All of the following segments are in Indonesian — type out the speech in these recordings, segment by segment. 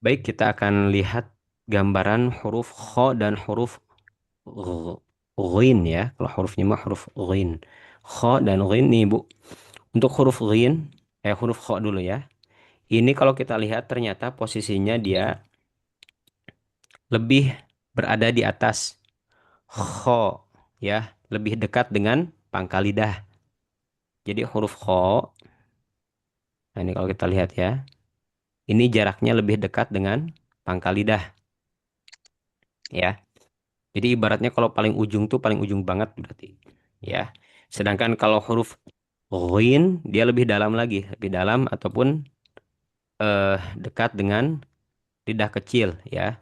Baik, kita akan lihat gambaran huruf kho dan huruf ghin ya. Kalau hurufnya mah huruf ghin. Kho dan ghin nih Bu. Untuk huruf ghin, huruf kho dulu ya. Ini kalau kita lihat ternyata posisinya dia lebih berada di atas kho ya, lebih dekat dengan pangkal lidah. Jadi huruf kho, nah ini kalau kita lihat ya, ini jaraknya lebih dekat dengan pangkal lidah ya. Jadi ibaratnya kalau paling ujung tuh paling ujung banget berarti ya. Sedangkan kalau huruf ghin dia lebih dalam lagi, lebih dalam ataupun dekat dengan lidah kecil ya.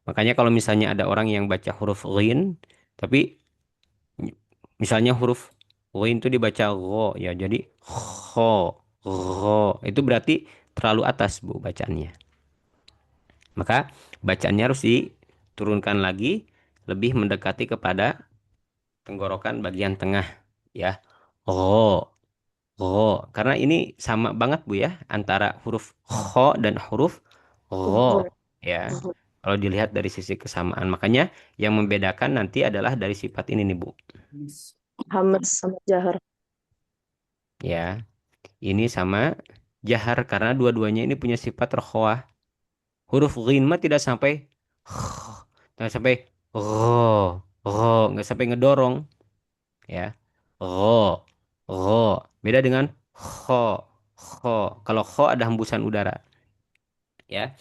Makanya kalau misalnya ada orang yang baca huruf ghin tapi misalnya huruf ghin itu dibaca go ya. Jadi kho, go itu berarti terlalu atas Bu bacaannya. Maka bacaannya harus diturunkan lagi lebih mendekati kepada tenggorokan bagian tengah ya. Oh, oh, karena ini sama banget Bu ya antara huruf kho dan huruf Gho. ro ya. Gho. Kalau dilihat dari sisi kesamaan, makanya yang membedakan nanti adalah dari sifat ini nih Bu. Hamas sama Jahar. Ya, ini sama jahar karena dua-duanya ini punya sifat rokhawah. Huruf ghin mah tidak sampai tidak sampai nggak sampai ngedorong ya. Ro, ro. Beda dengan kho, kho. Kalau kho ada hembusan udara, ya.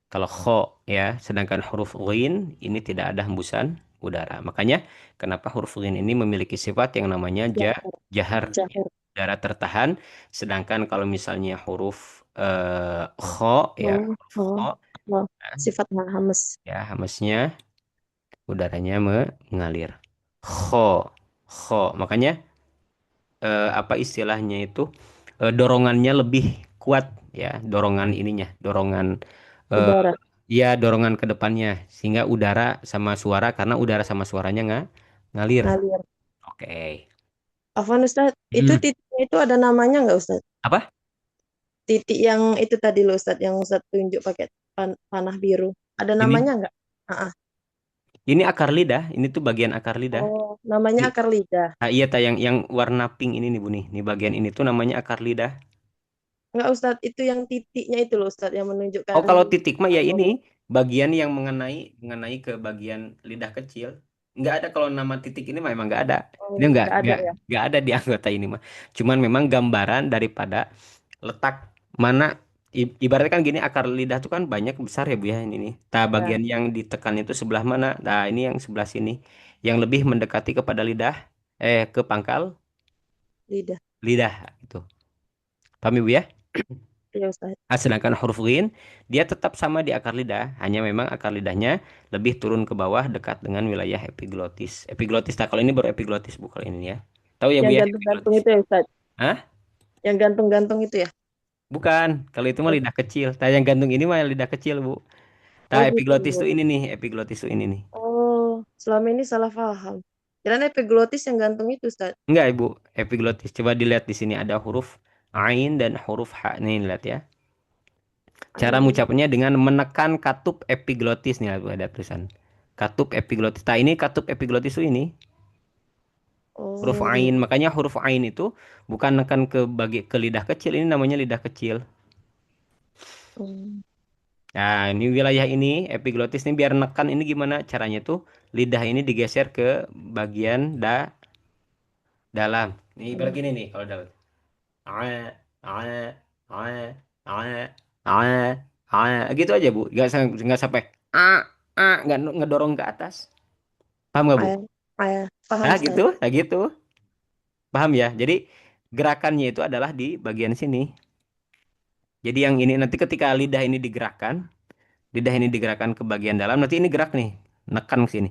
Kalau kho, ya. Sedangkan huruf ghin ini tidak ada hembusan udara. Makanya kenapa huruf ghin ini memiliki sifat yang namanya Jahar. jahar, ya, Jahar. udara tertahan. Sedangkan kalau misalnya huruf kho, ya, Oh, huruf kho, oh, oh. Sifatnya Hamas. ya, hamesnya udaranya mengalir. Kho, kho. Makanya apa istilahnya itu dorongannya lebih kuat ya dorongan ininya dorongan eh, Udara. ya dorongan ke depannya sehingga udara sama suara karena udara sama suaranya nggak ngalir. Ngalir. Oke. Afwan Ustaz, itu Hmm. titiknya itu ada namanya nggak Ustaz? Apa Titik yang itu tadi loh Ustaz, yang Ustaz tunjuk pakai panah biru. Ada ini namanya nggak? Ah, ah. ini akar lidah ini tuh bagian akar lidah. Oh, namanya Di- akar lidah. iya tayang yang warna pink ini nih Bu nih bagian ini tuh namanya akar lidah. Enggak Ustaz, itu yang titiknya itu loh Ustaz, yang Oh, menunjukkan kalau titik mah ya ini aroma. bagian yang mengenai mengenai ke bagian lidah kecil. Nggak ada kalau nama titik ini mah emang nggak ada. Dia Oh, nggak ada ya. nggak ada di anggota ini mah. Cuman memang gambaran daripada letak mana ibaratnya kan gini akar lidah tuh kan banyak besar ya Bu ya ini nih. Nah, Ya, bagian yang ditekan itu sebelah mana? Nah, ini yang sebelah sini yang lebih mendekati kepada lidah ke pangkal lidah. lidah itu. Paham Ibu ya? Ya Ustaz. Ah, sedangkan huruf ghin dia tetap sama di akar lidah, hanya memang akar lidahnya lebih turun ke bawah dekat dengan wilayah epiglotis. Epiglotis, nah kalau ini baru epiglotis bu kalau ini ya. Tahu ya bu Yang ya gantung-gantung epiglotis? itu ya Ustaz. Hah? Yang gantung-gantung itu ya. Bukan. Kalau itu mah Oh, lidah kecil. Nah yang gantung ini mah lidah kecil bu. Nah oh gitu. epiglotis tuh ini nih, epiglotis tuh ini nih. Oh, selama ini salah paham. Kirain epiglottis yang gantung itu Ustaz. Enggak ibu, epiglotis. Coba dilihat di sini ada huruf ain dan huruf ha. Nih lihat ya. Cara Ain. mengucapnya dengan menekan katup epiglotis nih Bu, ada tulisan. Katup epiglotis. Nah ini katup epiglotis tuh ini. Huruf Oh, ain. Makanya huruf ain itu bukan nekan ke lidah kecil. Ini namanya lidah kecil. oh, Nah, ini wilayah ini epiglotis ini biar nekan ini gimana caranya tuh lidah ini digeser ke bagian dalam. Ini ibarat oh. gini nih kalau dalam. Ae, ae, ae, ae, ae, ae. Gitu aja Bu. Nggak sampai nggak ngedorong ke atas. Paham nggak Bu? Ain. Ain. Paham Nah Ustaz. gitu, nah gitu. Paham ya? Jadi gerakannya itu adalah di bagian sini. Jadi yang ini nanti ketika lidah ini digerakkan ke bagian dalam, nanti ini gerak nih, nekan ke sini.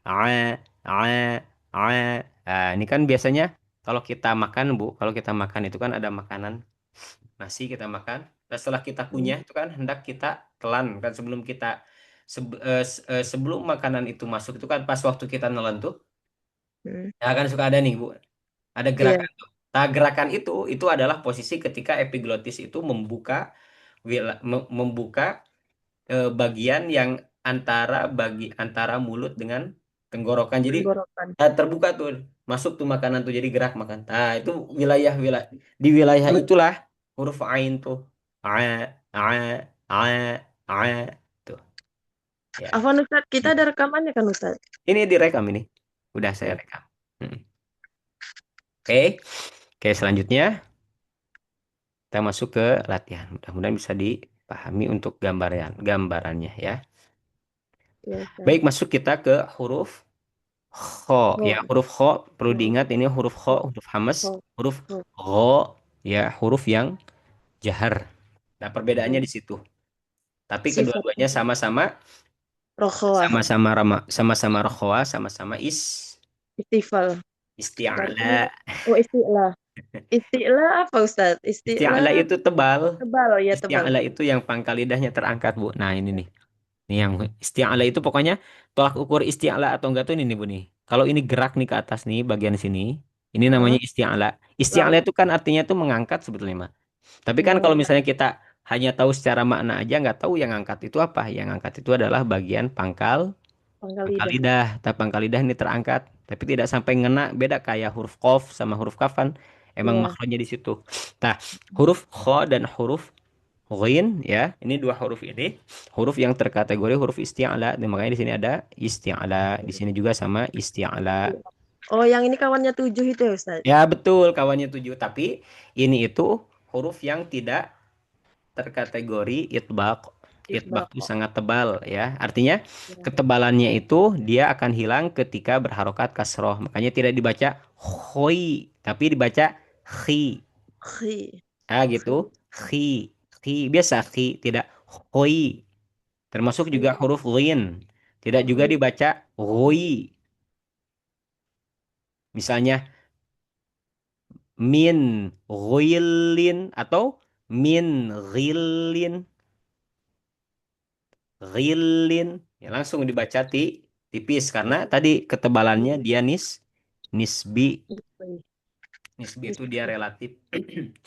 Ae, ae, ae. Nah, ini kan biasanya kalau kita makan, Bu, kalau kita makan itu kan ada makanan nasi kita makan. Dan setelah kita Hmm. kunyah itu kan hendak kita telan kan sebelum kita sebelum makanan itu masuk itu kan pas waktu kita nelan tuh, Hmm. ya kan suka ada nih, Bu, ada Iya. gerakan tuh. Nah, gerakan itu adalah posisi ketika epiglotis itu membuka membuka bagian yang antara mulut dengan tenggorokan. Jadi Tenggorokan. terbuka tuh, masuk tuh makanan tuh jadi gerak makan. Nah, itu wilayah wilayah di wilayah itulah huruf ain tuh. A, a, a, a tuh ya. Afwan Ustaz, kita ada rekamannya kan Ustaz? Ini direkam ini. Udah saya Ya, rekam. Hmm. Oke. Oke, selanjutnya kita masuk ke latihan. Mudah-mudahan bisa dipahami untuk gambarannya ya. ya Ustaz. Baik, masuk kita ke huruf kho ya. Ho, Huruf kho perlu ho, diingat ini huruf kho, ho, huruf hamas, ho, huruf ho. gho ya, huruf yang jahar. Nah, perbedaannya Ya. di situ. Tapi kedua-duanya Sifatnya. sama-sama Rokhawah. sama-sama rokhwa, sama-sama Istifal. Berarti, isti'ala. oh isti'la. Isti'la apa Ustaz? Isti'ala Isti'la itu tebal. tebal, ya tebal. Isti'ala itu yang pangkal lidahnya terangkat, Bu. Nah, ini nih. Ini yang isti'ala itu pokoknya tolak ukur isti'ala atau enggak tuh ini nih, Bu nih. Kalau ini gerak nih ke atas nih bagian sini, ini namanya Heeh. isti'ala. Isti'ala Lang, itu kan artinya tuh mengangkat sebetulnya, Mas. Tapi kan kalau mengangkat. misalnya kita hanya tahu secara makna aja nggak tahu yang angkat itu apa. Yang angkat itu adalah bagian Pangkal pangkal lidah. lidah. Tapi pangkal lidah ini terangkat, tapi tidak sampai ngena. Beda kayak huruf qaf sama huruf kaf kan emang Ya. makronya di situ. Nah, huruf kha dan huruf ghin ya, ini dua huruf ini huruf yang terkategori huruf isti'ala. Dan makanya di sini ada isti'ala, di sini juga sama isti'ala. Oh, yang ini kawannya 7 itu ya Ustaz? Ya betul, kawannya tujuh. Tapi ini itu huruf yang tidak terkategori itbaq. Itbaq itu Itbaq. sangat tebal ya. Artinya Ya. ketebalannya itu dia akan hilang ketika berharokat kasroh. Makanya tidak dibaca khoi, tapi dibaca khi. Khi. Ah gitu. Khi. Khi. Khi. Biasa khi, tidak khoi. Termasuk juga Khi. huruf ghin. Tidak juga Khi. dibaca ghui. Misalnya min ghilin atau min ghilin. Ghilin. Ya, langsung dibaca tipis karena tadi ketebalannya dia nisbi. Khi. Nisbi itu dia Khi. relatif.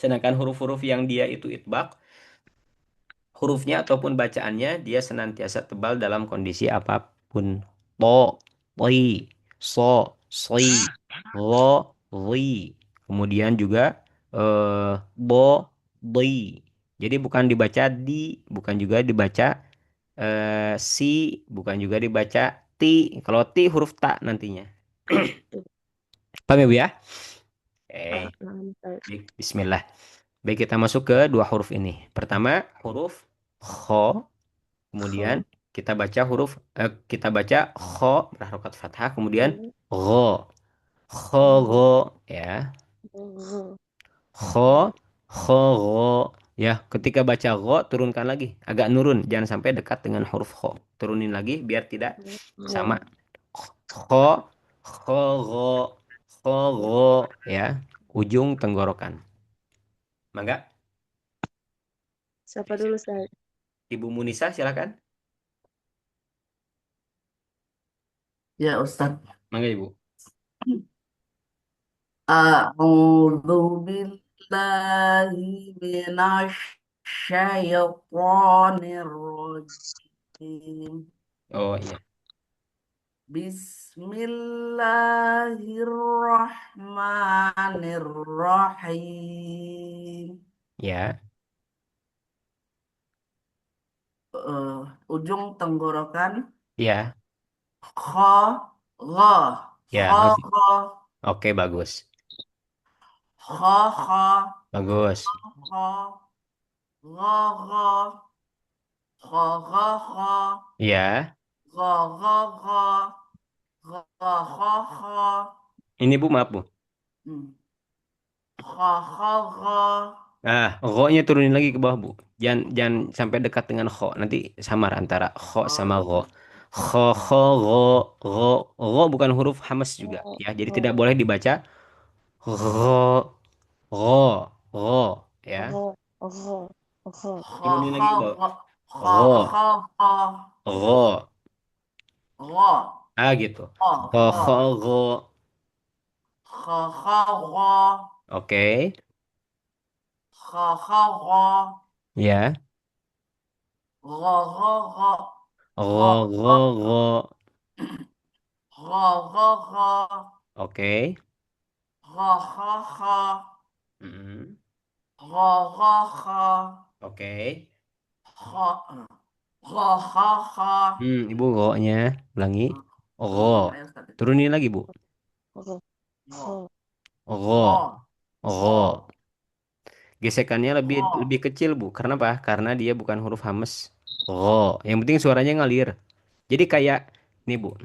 Sedangkan huruf-huruf yang dia itu itbaq, hurufnya ataupun bacaannya dia senantiasa tebal dalam kondisi apapun. To, toi, so, soi, lo, li. Kemudian juga bo, doi. Jadi bukan dibaca di, bukan juga dibaca si, bukan juga dibaca ti. Kalau ti huruf ta nantinya. Paham ya, Bu ya? Ah, Oke, nah, Ustaz. baik, bismillah. Baik, kita masuk ke dua huruf ini. Pertama, huruf kho. Kemudian Kho. kita baca kho berharokat fathah. Kemudian Kho. gho. Kho Kho. gho ya. Kho. Kho kho gho ya. Ketika baca gho turunkan lagi. Agak nurun. Jangan sampai dekat dengan huruf kho. Turunin lagi biar tidak sama. Kho. Kho kho gho kho gho ya. Ujung tenggorokan. Mangga. Siapa dulu Ustaz? Ibu Munisa silakan. Ya Ustaz, Mangga Ibu. A'udzu billahi minasy syaithanir rajim. Oh iya. Bismillahirrahmanirrahim. Ya. Ujung tenggorokan Ya. kha gha Ya, kha langsung. kha Oke, bagus. kha kha Bagus. kha gha gha kha gha kha Ya. gha gha gha gha gha gha Ini Bu, maaf Bu. hmm. Gha gha gha Ah, ro-nya turunin lagi ke bawah, Bu. Jangan sampai dekat dengan kho. Nanti samar antara kho sama Oh, ro. Kho, kho, ro, ro. Ro bukan huruf hamas juga. Kho. Ya, jadi tidak Kho. boleh dibaca ro, ro, ro. Ya. Kho. Kho. Kho. kha Turunin lagi kha ke bawah. gha kha Ro, kha kha ro. gha Ah, gitu. kha Kho, kha kho, ro. kha kha gha Oke. kha kha gha Ya. Gho, gho, gho. Gho, Gho, gho, gho. gho. Gho, gho, gho. Oke. Gho, gho, gho. Mm-mm. Gho, gho, gho. Oke. Gho, gho, gho, gho. Ibu go-nya ulangi. Go. Ayo Ustaz. Turunin lagi, Bu. Gho, Gho, gho, Go. gho, gho, Go. Gesekannya lebih gho. lebih kecil, Bu. Karena apa? Karena dia bukan huruf hames. Go. Yang penting suaranya ngalir. Jadi kayak nih, Bu.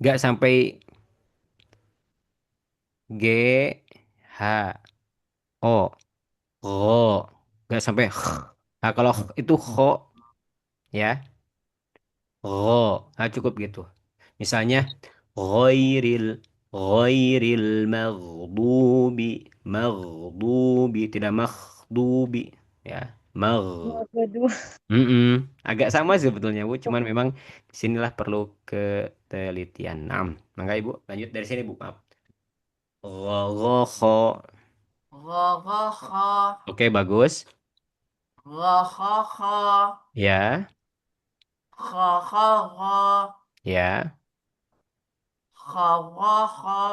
Nggak sampai G H O. Go. Nggak sampai Nah, kalau itu ya. Nah, cukup gitu. Misalnya ghairil ghairil maghdubi maghdubi tidak maghdubi ya. Mag kedua. Mm-mm. Agak sama sih sebetulnya, Bu, cuman memang disinilah perlu ketelitian. Nah, maka Ibu lanjut dari sini, Bu. Maaf. Gha, Gho, gho, gho. Oke, bagus. Gho, gho, gho. Ya, Gho, gho, gho. ya, Gho, gho, gho.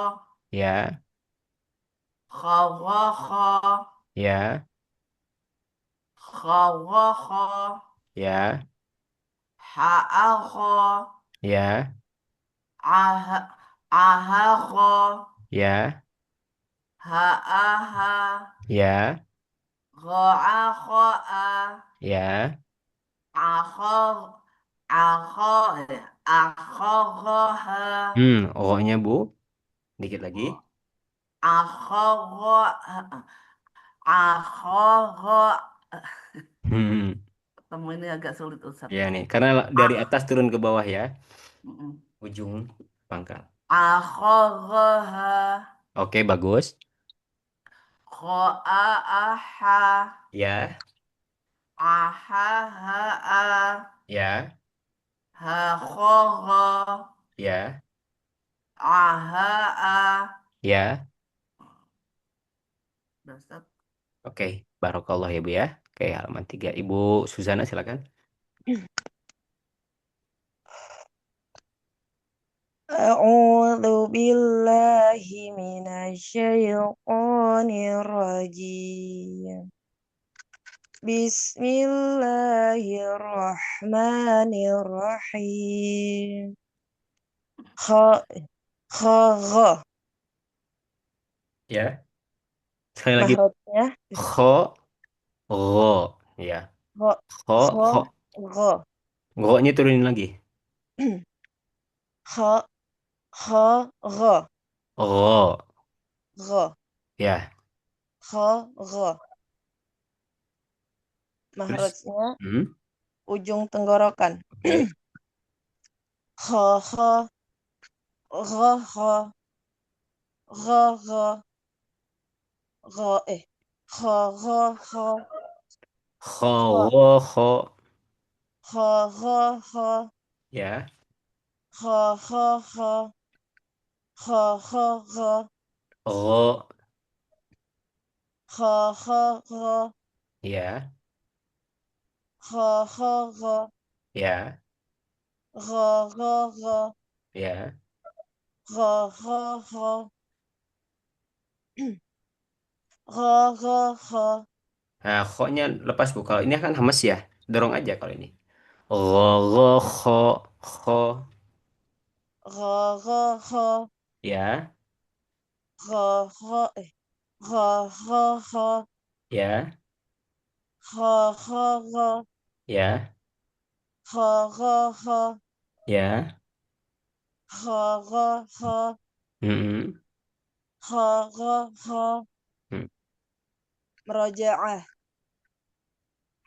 ya, Gho, gho, gho. ya, Gho, gho, gho. ya, Ha, a, gho. ya, Ah, ah, gho. ya, Ha, a, ha. ya, Gho, a, gho, a. ya. Akho, akho, akho, gho, ha. O-nya, Bu. Dikit lagi. Akho, gho, akho, gho. Hmm. Ketemu ini agak sulit Ustaz. Ya nih, karena dari Ah, atas turun ke bawah ya, mm-mm. ujung pangkal. Akho, gho, ha. Oke, bagus. Gho, a, aha. Ya, Aha, ha, a. ya, Ha, gho, gho. ya, Aha, a. ya. Udah, Ustaz. Oke, barokallah ya, Bu ya. Oke, halaman 3. Ibu Suzana silakan. A'udzu billahi minasyaitonir rajim. Bismillahirrahmanirrahim. Kha kha gha. Ya, sekali lagi. Mahrajnya Kho, ro. Ya, kha kho, kha kho. gha. Go-nya turunin lagi. Kha kha gha. Ro. Gha. Ya, Kha gha. terus. Mahrajnya Hmm, ujung tenggorokan. oke. Kha kha gha gha gha gha gha kha gha kha Kho, kha wo, kho. kha gha kha Ya, kha kha kha kha kha kha ro. kha kha kha Ya, kha kha kha ya, kha kha kha ya. kha kha kha kha kha kha Nah, kho-nya lepas, Bu. Kalau ini kan hamas ya. Dorong aja kalau ini. Ro, ro, kho, kho. kha kha kha Ya, kha kha kha kha kha ya, kha kha kha ya, kha kha kha ya. kha kha kha Mm-mm. kha kha kha Hmm. merajaah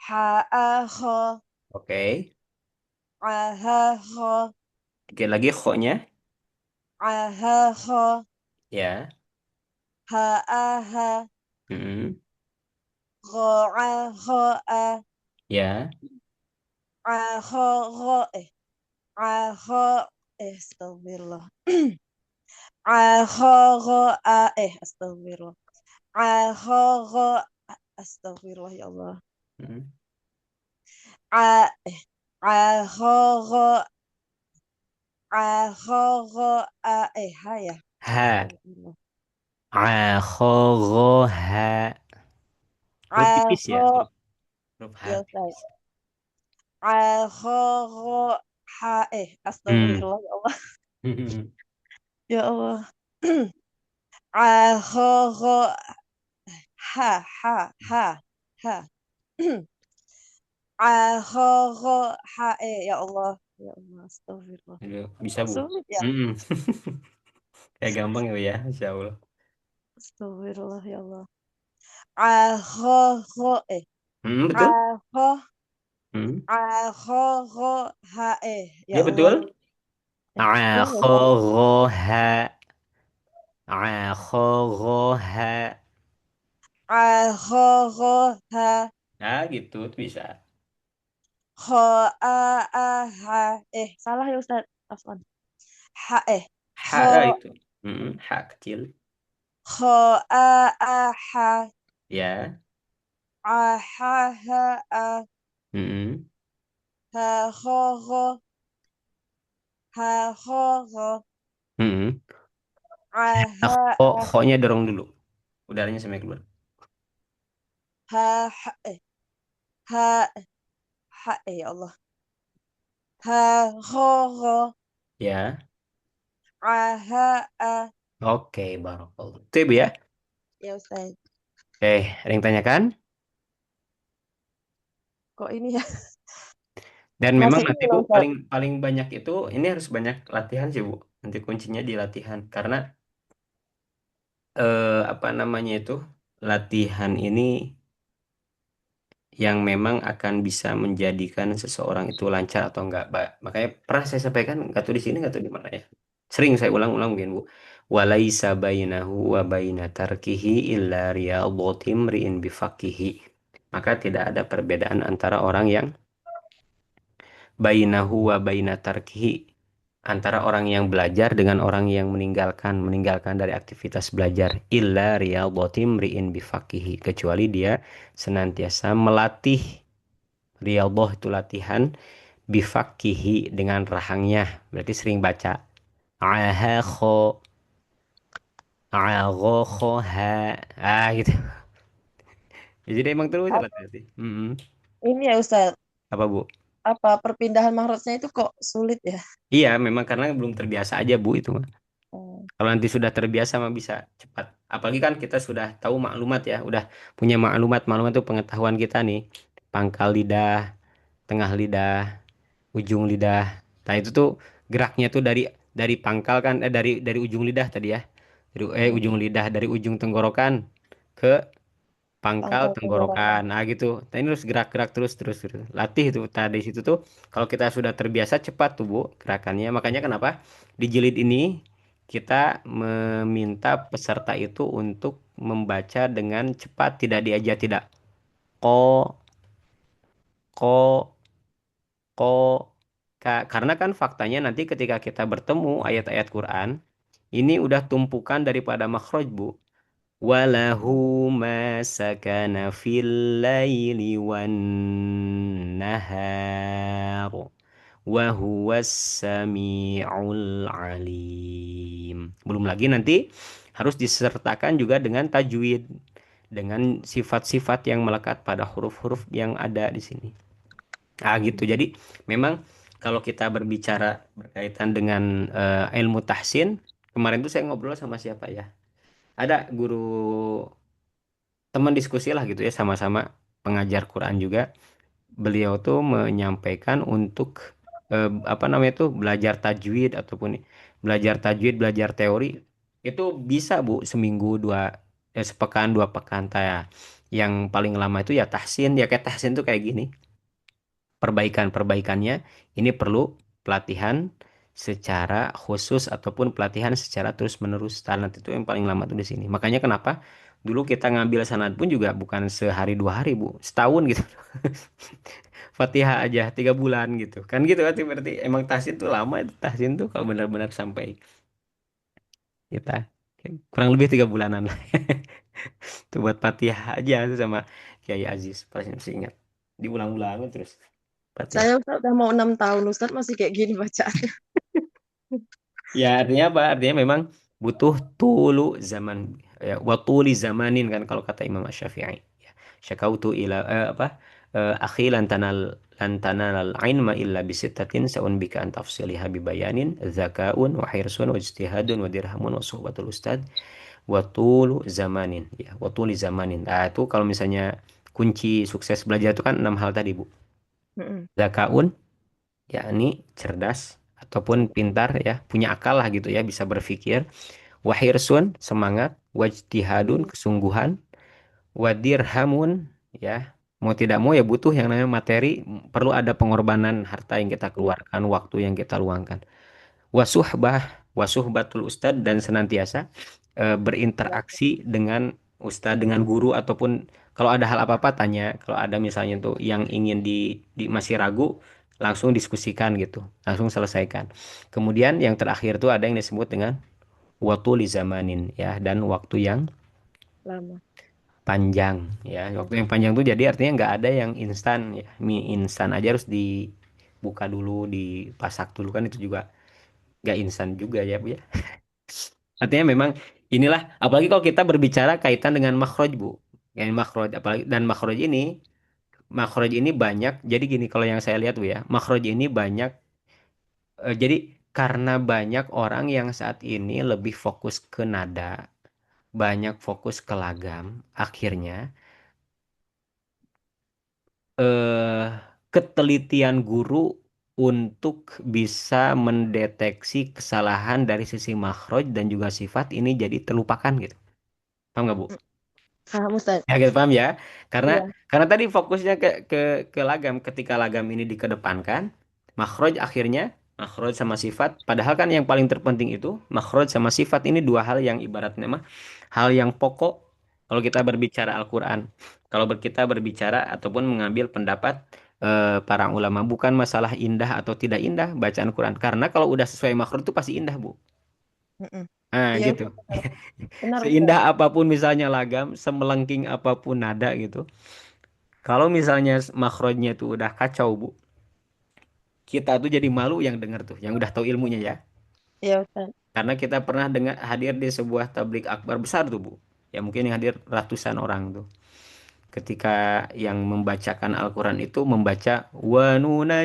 ha a kha Oke. a ha kha Dikit lagi kho-nya. a ha kha Ya. ha a ha Mm-mm. gha a kha a Ya. a kha gha a kha astagfirullah a kha gha a astagfirullah a kha gha astagfirullah ya Allah Mm-mm. A a kho kho a kho kho a ha ya. Ha. Astagfirullah. Akhogoha. Huruf A tipis ya, kho huruf H ya Ustaz. tipis. A kho kho ha Hmm. astagfirullah ya Allah. Ya Allah. A kho kho ha ha. A kho kho ya Allah. Ya Allah astagfirullah. Aduh, bisa Kok Bu. sulit ya? Mm-mm. Kayak gampang ya, Bu, ya, Insya Allah. Astagfirullah ya Allah. A kho kho a Betul? kho Hmm. a kho kho ya Ya Allah. betul. Gimana ya Ustaz? Akhogoha. Akhogoha. A kho kho Nah, gitu tuh bisa. kho ha salah ya Ustaz. Afwan. Ha Ha kho itu. Ha kecil. kho ha Ya. a Mm-mm. ha kho ha kho Mm-mm. a Kho-nya dorong dulu. Udaranya sampai keluar. ha ha ya Allah. Ha kho Ya. a Oke, barakallah. Itu Ibu ya. ya Ustaz. Ada yang tanyakan? Kok ini ya? Dan memang Masih ini nanti Bu, loh Ustaz. paling paling banyak itu ini harus banyak latihan sih Bu. Nanti kuncinya di latihan karena apa namanya itu latihan ini yang memang akan bisa menjadikan seseorang itu lancar atau enggak. Makanya pernah saya sampaikan nggak tuh di sini nggak tuh di mana ya. Sering saya ulang-ulang mungkin Bu. Walaisa bainahu wa baina tarkihi illa riyadhatim ri'in bifaqihi. Maka tidak ada perbedaan antara orang yang bainahu wa baina tarkihi, antara orang yang belajar dengan orang yang meninggalkan dari aktivitas belajar, illa riyadhatim ri'in bifaqihi, kecuali dia senantiasa melatih. Riyadhah itu latihan, bifaqihi dengan rahangnya, berarti sering baca aha kho agho kho ha, gitu. Ya, jadi emang terus Ap- latihan sih. Mm-mm. Ini ya Ustaz. Apa Bu? Apa perpindahan mahrotnya itu kok sulit ya? Iya, memang karena belum terbiasa aja Bu itu. Oh. Kalau nanti sudah terbiasa mah bisa cepat. Apalagi kan kita sudah tahu maklumat ya, udah punya maklumat. Maklumat itu pengetahuan kita nih. Pangkal lidah, tengah lidah, ujung lidah. Nah, itu tuh geraknya tuh dari pangkal kan dari ujung lidah tadi ya. Dari Hmm. ujung lidah, dari ujung tenggorokan ke pangkal Pangkal tenggorokan. tenggorokan. Nah, gitu. Nah, ini harus gerak-gerak terus terus terus. Latih itu tadi situ tuh kalau kita sudah terbiasa cepat tuh Bu gerakannya. Makanya kenapa di jilid ini kita meminta peserta itu untuk membaca dengan cepat, tidak diajar, tidak ko ko ko karena kan faktanya nanti ketika kita bertemu ayat-ayat Quran ini udah tumpukan daripada makhraj Bu. Walahu ma sakana fil laili wan nahar wa huwas sami'ul alim. Belum lagi nanti harus disertakan juga dengan tajwid, dengan sifat-sifat yang melekat pada huruf-huruf yang ada di sini. Ah gitu. Jadi memang kalau kita berbicara berkaitan dengan ilmu tahsin, kemarin tuh saya ngobrol sama siapa ya? Ada guru teman diskusi lah gitu ya, sama-sama pengajar Quran juga. Beliau tuh menyampaikan untuk apa namanya tuh belajar tajwid ataupun belajar tajwid, belajar teori itu bisa Bu seminggu dua, sepekan dua pekan ya. Yang paling lama itu ya tahsin, ya kayak tahsin tuh kayak gini. Perbaikan-perbaikannya ini perlu pelatihan secara khusus ataupun pelatihan secara terus-menerus. Talent itu yang paling lama tuh di sini. Makanya kenapa dulu kita ngambil sanad pun juga bukan sehari dua hari Bu, setahun gitu. Fatihah aja 3 bulan gitu. Kan gitu kan berarti emang tahsin tuh lama itu tahsin tuh kalau benar-benar sampai kita kurang lebih 3 bulanan lah. Tuh buat Fatihah aja tuh sama Kiai Aziz paling masih ingat. diulang-ulang terus. Fatihah. Saya Ustaz, udah mau 6 tahun, Ustaz masih kayak gini bacaannya. Ya artinya apa? Artinya memang butuh tulu zaman, ya, wa tuli zamanin kan kalau kata Imam Asy-Syafi'i. Ya. Syakautu ila apa? Akhi lan tanal al ilma illa bisittatin sa'un bika an tafsiliha bi bayanin zakaun wa hirsun wa ijtihadun wa dirhamun wa suhbatul ustad wa tulu zamanin. Ya, wa tuli zamanin. Nah, itu kalau misalnya kunci sukses belajar itu kan 6 hal tadi, Bu. Mm-mm. Zakaun, yakni cerdas ataupun pintar ya, punya akal lah gitu ya, bisa berpikir. Wahirsun, semangat. Wajtihadun, kesungguhan. Wadirhamun, ya, mau tidak mau ya butuh yang namanya materi, perlu ada pengorbanan harta yang kita Iya. keluarkan, waktu yang kita luangkan. Wasuhbah, wasuhbatul ustad, dan senantiasa berinteraksi dengan ustad, dengan guru, ataupun kalau ada hal apa-apa tanya, kalau ada misalnya tuh yang ingin di masih ragu, langsung diskusikan gitu, langsung selesaikan. Kemudian yang terakhir tuh ada yang disebut dengan waktu li zamanin, ya, dan waktu yang Lama. panjang, ya. Waktu yang panjang tuh jadi artinya nggak ada yang instan ya, mie instan aja harus dibuka dulu, dipasak dulu, kan itu juga nggak instan juga ya, Bu ya. Artinya memang inilah, apalagi kalau kita berbicara kaitan dengan makhraj, Bu. Yang makhraj, apalagi, dan makhraj ini banyak. Jadi gini, kalau yang saya lihat, Bu ya, makhraj ini banyak, jadi karena banyak orang yang saat ini lebih fokus ke nada, banyak fokus ke lagam, akhirnya eh ketelitian guru untuk bisa mendeteksi kesalahan dari sisi makhraj dan juga sifat ini jadi terlupakan gitu. Paham nggak, Bu? Paham Ustaz? Ya, gitu, paham ya. Karena Iya. tadi fokusnya ke lagam. Ketika lagam ini dikedepankan, makhraj akhirnya, makhraj sama sifat. Padahal kan yang paling terpenting itu makhraj sama sifat, ini dua hal yang ibaratnya mah hal yang pokok kalau kita berbicara Al-Quran. Kalau kita berbicara ataupun mengambil pendapat para ulama, bukan masalah indah atau tidak indah bacaan Quran. Karena kalau udah sesuai makhraj itu pasti indah, Bu. Mm-mm. Nah, Iya gitu. Ustaz. Benar Ustaz. Seindah apapun misalnya lagam, semelengking apapun nada gitu. Kalau misalnya makhrajnya itu udah kacau, Bu, kita tuh jadi malu yang denger tuh, yang udah tahu ilmunya ya. Iya Ustaz. Karena kita pernah dengar hadir di sebuah tablik akbar besar tuh, Bu. Ya mungkin yang hadir ratusan orang tuh. Ketika yang membacakan Al-Quran itu membaca wanuna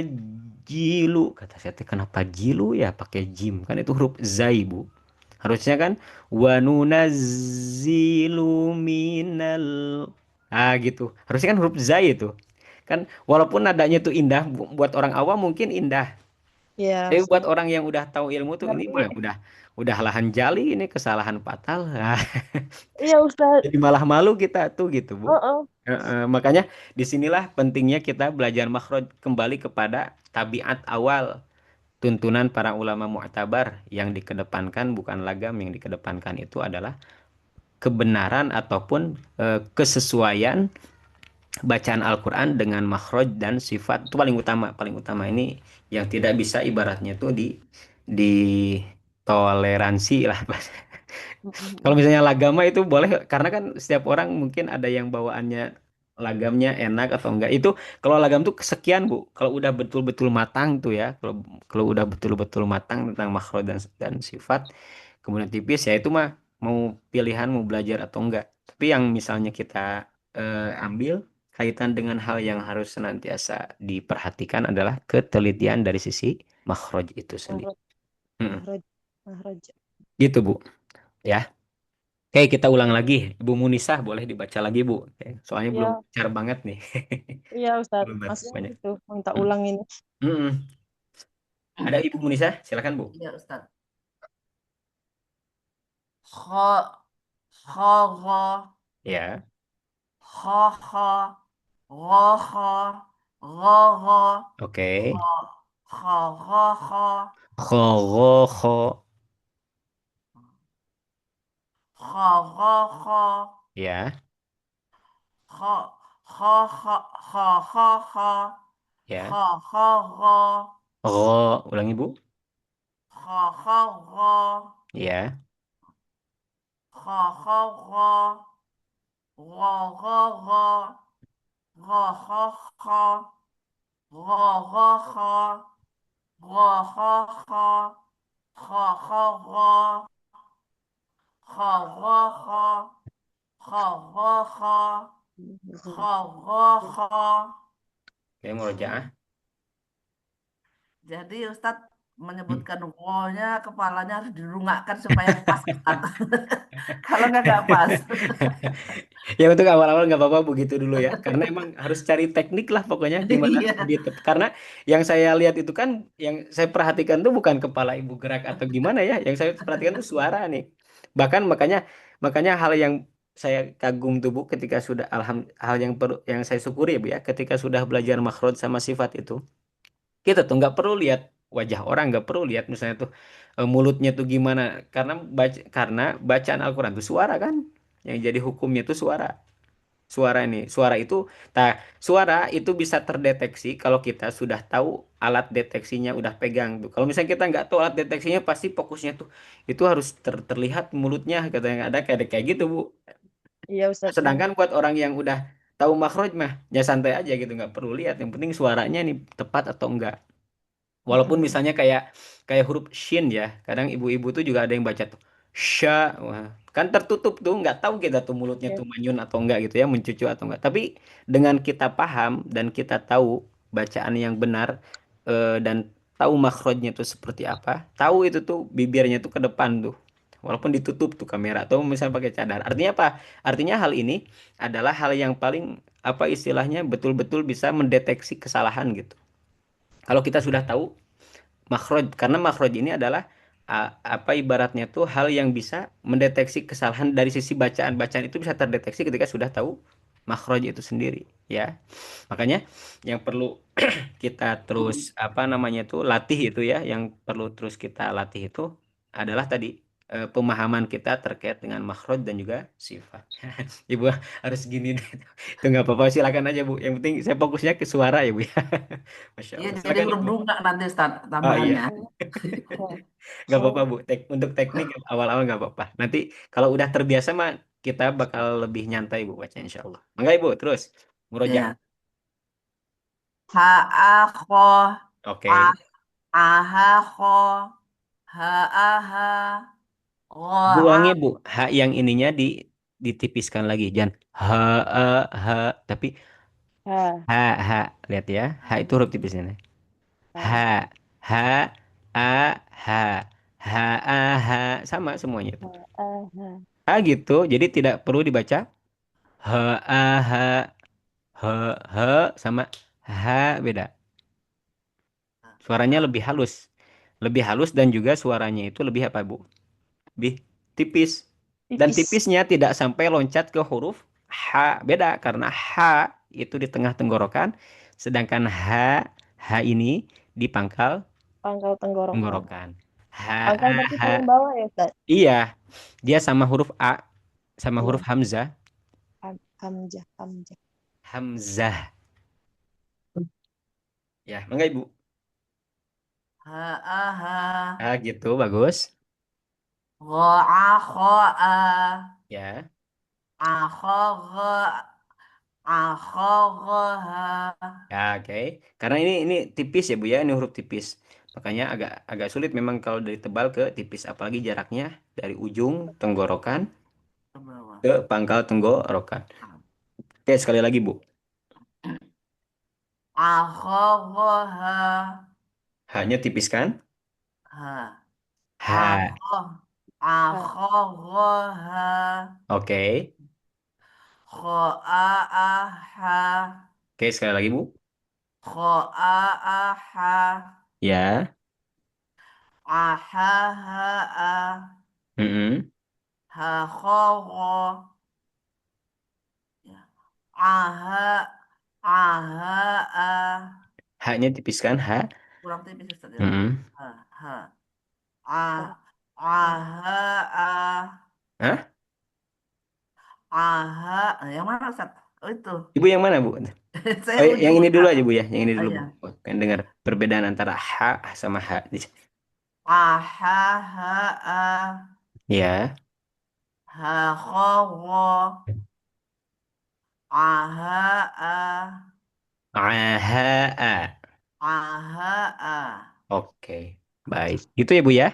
jilu. Kata saya teh kenapa jilu ya pakai jim? Kan itu huruf zai, Bu. Harusnya kan wanunazzilu minal. Ah gitu. Harusnya kan huruf zai itu. Kan walaupun nadanya itu indah, buat orang awam mungkin indah. Iya Tapi buat Ustaz. orang yang udah tahu ilmu tuh ini Ngerti. mah udah lahan jali, ini kesalahan fatal. Ah, Iya Ustaz. jadi malah malu kita tuh gitu, Bu. Oh, Makanya disinilah pentingnya kita belajar makhraj, kembali kepada tabiat awal tuntunan para ulama mu'tabar, yang dikedepankan bukan lagam, yang dikedepankan itu adalah kebenaran ataupun kesesuaian bacaan Al-Quran dengan makhraj dan sifat, itu paling utama, paling utama ini yang tidak bisa ibaratnya tuh ditoleransi lah. Kalau oh. misalnya lagama itu boleh, karena kan setiap orang mungkin ada yang bawaannya lagamnya enak atau enggak. Itu kalau lagam tuh kesekian, Bu. Kalau udah betul-betul matang tuh ya, kalau kalau udah betul-betul matang tentang makhraj dan sifat, kemudian tipis ya, itu mah mau pilihan mau belajar atau enggak. Tapi yang misalnya kita ambil kaitan dengan hal yang harus senantiasa diperhatikan adalah ketelitian dari sisi makhraj itu sendiri. Mahraj. Mm-mm. Mahraj. Mahraj. Gitu, Bu. Ya. Oke, kita ulang lagi. Ibu Munisah boleh dibaca lagi, Bu. Oke, soalnya belum Iya. lancar banget nih. Iya Ustaz. Belum Masih banyak. itu minta Hmm. ulang ini. Mm-mm. Ada Ibu Munisah? Silakan, Bu. Iya Ustaz. Kho, kho, kho, Ya, kho, kho, ro, kho, ro, ro, oke. kho, kho, ro, kho, Khorokho. kho, ro, kho, Ya, kho, kho, kho, kho, kho, kho, ya. kho, kho, ro, Ro, ulangi, Bu. kho, kho, ro, Ya, kho, kho, ro, ro, ro, ro, Ro, ho, ho. Ro, ro, ho. Ro, ho, ho. Ho, ho, ro. Ho, ro, ho. Ho, ro, ho. Ho, ro, ho. Oke, murojaah. Jadi Ustadz Hmm. menyebutkan ro-nya kepalanya harus dirungakkan supaya pas Ustadz. Kalau nggak pas. Ya untuk awal-awal nggak apa-apa begitu dulu ya, karena emang harus cari teknik lah pokoknya gimana Iya. karena yang saya lihat itu kan, yang saya perhatikan tuh bukan kepala ibu gerak atau gimana ya, yang saya perhatikan tuh suara nih. Bahkan makanya makanya hal yang saya kagum tuh Bu ketika sudah hal yang perlu yang saya syukuri ya Bu ya, ketika sudah belajar makhraj sama sifat itu, kita tuh nggak perlu lihat wajah orang, nggak perlu lihat misalnya tuh mulutnya tuh gimana, karena bacaan Al-Quran tuh suara kan, yang jadi hukumnya tuh suara. Suara itu, nah, suara itu bisa terdeteksi kalau kita sudah tahu alat deteksinya udah pegang tuh. Kalau misalnya kita nggak tahu alat deteksinya, pasti fokusnya tuh itu harus terlihat mulutnya, katanya ada kayak kayak gitu Bu. Iya Ustadz. Iya. Sedangkan buat orang yang udah tahu makhraj mah ya santai aja gitu, nggak perlu lihat, yang penting suaranya nih tepat atau enggak. Walaupun Mm-mm. misalnya kayak kayak huruf shin ya, kadang ibu-ibu tuh juga ada yang baca tuh sya, wah, kan tertutup tuh, nggak tahu kita tuh mulutnya Ya. tuh manyun atau enggak gitu ya, mencucu atau enggak. Tapi dengan kita paham dan kita tahu bacaan yang benar, dan tahu makhrajnya tuh seperti apa, tahu itu tuh bibirnya tuh ke depan tuh. Walaupun ditutup tuh kamera atau misalnya pakai cadar. Artinya apa? Artinya hal ini adalah hal yang paling apa istilahnya betul-betul bisa mendeteksi kesalahan gitu. Kalau kita sudah tahu makhraj, karena makhraj ini adalah apa ibaratnya tuh hal yang bisa mendeteksi kesalahan dari sisi bacaan. Bacaan itu bisa terdeteksi ketika sudah tahu makhraj itu sendiri ya. Makanya yang perlu kita terus apa namanya tuh latih itu ya, yang perlu terus kita latih itu adalah tadi pemahaman kita terkait dengan makhraj dan juga sifat. Ibu harus gini deh. Itu nggak apa-apa, silakan aja Bu. Yang penting saya fokusnya ke suara ya Bu ya. Masya Iya Allah. jadi Silakan huruf Ibu. dunga nanti Ustadz Oh tambahannya. iya. Oh, Nggak apa-apa oh, Bu. Untuk teknik awal-awal nggak apa-apa. Nanti kalau udah terbiasa mah kita bakal lebih nyantai Bu baca insya Allah. Mangga Ibu terus. Murojaah. Iya. Ha a kho. A Oke. a ha kho. Ha a ha. Ro Buangnya a Bu. H yang ininya ditipiskan lagi. Jangan H, A, H. Tapi ha, H, H. Lihat ya. H itu huruf tipisnya. H, ha, H, A, H. H, A, H. Sama semuanya itu. ha, ha, ha. H gitu. Jadi tidak perlu dibaca H, A, H. H, H sama H beda. Suaranya lebih halus. Lebih halus dan juga suaranya itu lebih apa, Bu? Lebih tipis. Dan Tipis. tipisnya tidak sampai loncat ke huruf H. Beda karena H itu di tengah tenggorokan, sedangkan H ini di pangkal Pangkal tenggorokan. tenggorokan. H, Pangkal A, berarti H. paling bawah ya Ustadz? Iya, dia sama huruf A, sama huruf Iya. Hamzah. Hamzah, Hamzah. Hamzah. Ya, mangga Ibu. ha a ha. Ah, gitu, bagus. Ro a kho a. Ya. A kho gho. A kho gho ha. Ya, oke. Karena ini tipis ya Bu ya, ini huruf tipis. Makanya agak agak sulit memang kalau dari tebal ke tipis, apalagi jaraknya dari ujung tenggorokan Ke bawah. ke pangkal tenggorokan. Oke, sekali lagi Bu. A kho gho ha. H-nya tipis kan? Ha. A H. kho. A Ha, kho gho ha. Oke. Kho a a ha. Oke, sekali lagi Bu. Kho a a ha. Ya. A ha ha a. Mm-mm. Ha kho gho. Ya. A ha. A ha a. H-nya tipis kan? H. Kurang tipis Ustaz ya. Mm-mm. Ha ha. A. ha, A ha. ha a. Hah? A ha. Yang mana Ustaz? Oh itu. Ibu yang mana Bu? Saya Oh, yang ujung ini dulu Ustaz. aja Bu ya, yang ini Oh dulu Bu. iya. Oh, kan dengar perbedaan antara H sama H. A ha ha a. Ya. Ha kho gho. Aha, ah, Aha. aha, ah. Oke, baik. Gitu ya Bu ya.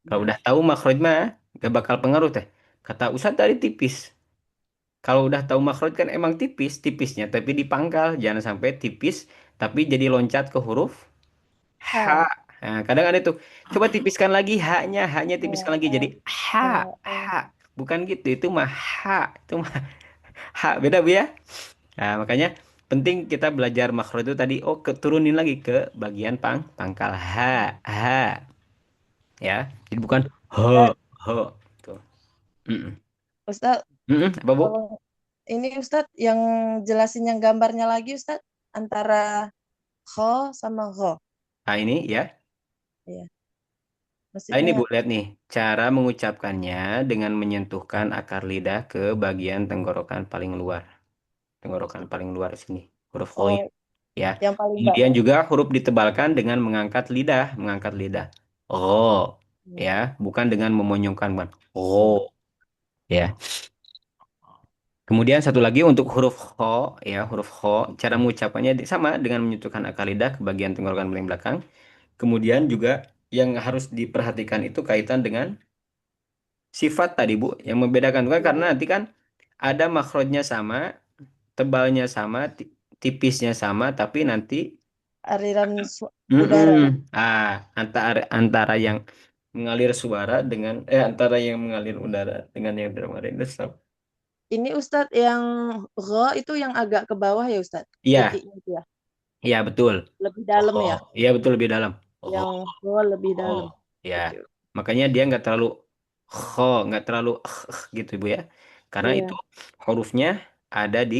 Kalau Ya. udah tahu makhraj mah gak bakal pengaruh teh. Kata Ustadz tadi tipis. Kalau udah tahu makhraj kan emang tipis, tipisnya tapi dipangkal. Jangan sampai tipis tapi jadi loncat ke huruf H. Ha. Nah, kadang ada tuh. Coba tipiskan lagi H-nya tipiskan Ha. lagi jadi H. Ha. H. Bukan gitu, itu mah H. Itu mah H. Beda Bu ya. Nah, makanya penting kita belajar makro itu tadi. Oh, keturunin lagi ke bagian pangkal H. H. Ya. Jadi bukan H. Ustaz, H. Tuh. Mm-mm. Ustaz, Mm-mm. Apa Bu? tolong ini Ustaz yang jelasin yang gambarnya lagi Ustaz antara kho sama gho. Nah, ini ya. Iya, Nah, ini maksudnya Bu, lihat nih. Cara mengucapkannya dengan menyentuhkan akar lidah ke bagian tenggorokan paling luar. Tenggorokan paling luar sini. Huruf oh Ghoin. Ya. yang paling Kemudian juga huruf ditebalkan dengan mengangkat lidah. Mengangkat lidah. Oh. bawah. Ya. Bukan dengan memonyongkan. Bukan. Oh, Oh. Ya. Kemudian satu lagi untuk huruf kho, ya huruf kho, cara mengucapannya sama dengan menyentuhkan akar lidah ke bagian tenggorokan paling belakang. Kemudian juga yang harus diperhatikan itu kaitan dengan sifat tadi Bu, yang membedakan itu kan iya. karena nanti kan ada makrotnya sama, tebalnya sama, tipisnya sama, tapi nanti Aliran udara ya. mm-mm, antara antara yang mengalir suara dengan antara yang mengalir udara dengan yang tidak mengalir udara. Ini Ustadz yang gho itu yang agak ke bawah ya Ustadz, Iya, titiknya itu ya, iya betul. lebih dalam Oh, ya, iya betul lebih dalam. Oh, yang gho lebih oh, dalam. ya. Oke. Makanya dia nggak terlalu nggak terlalu gitu Bu ya. Karena itu Iya, hurufnya ada di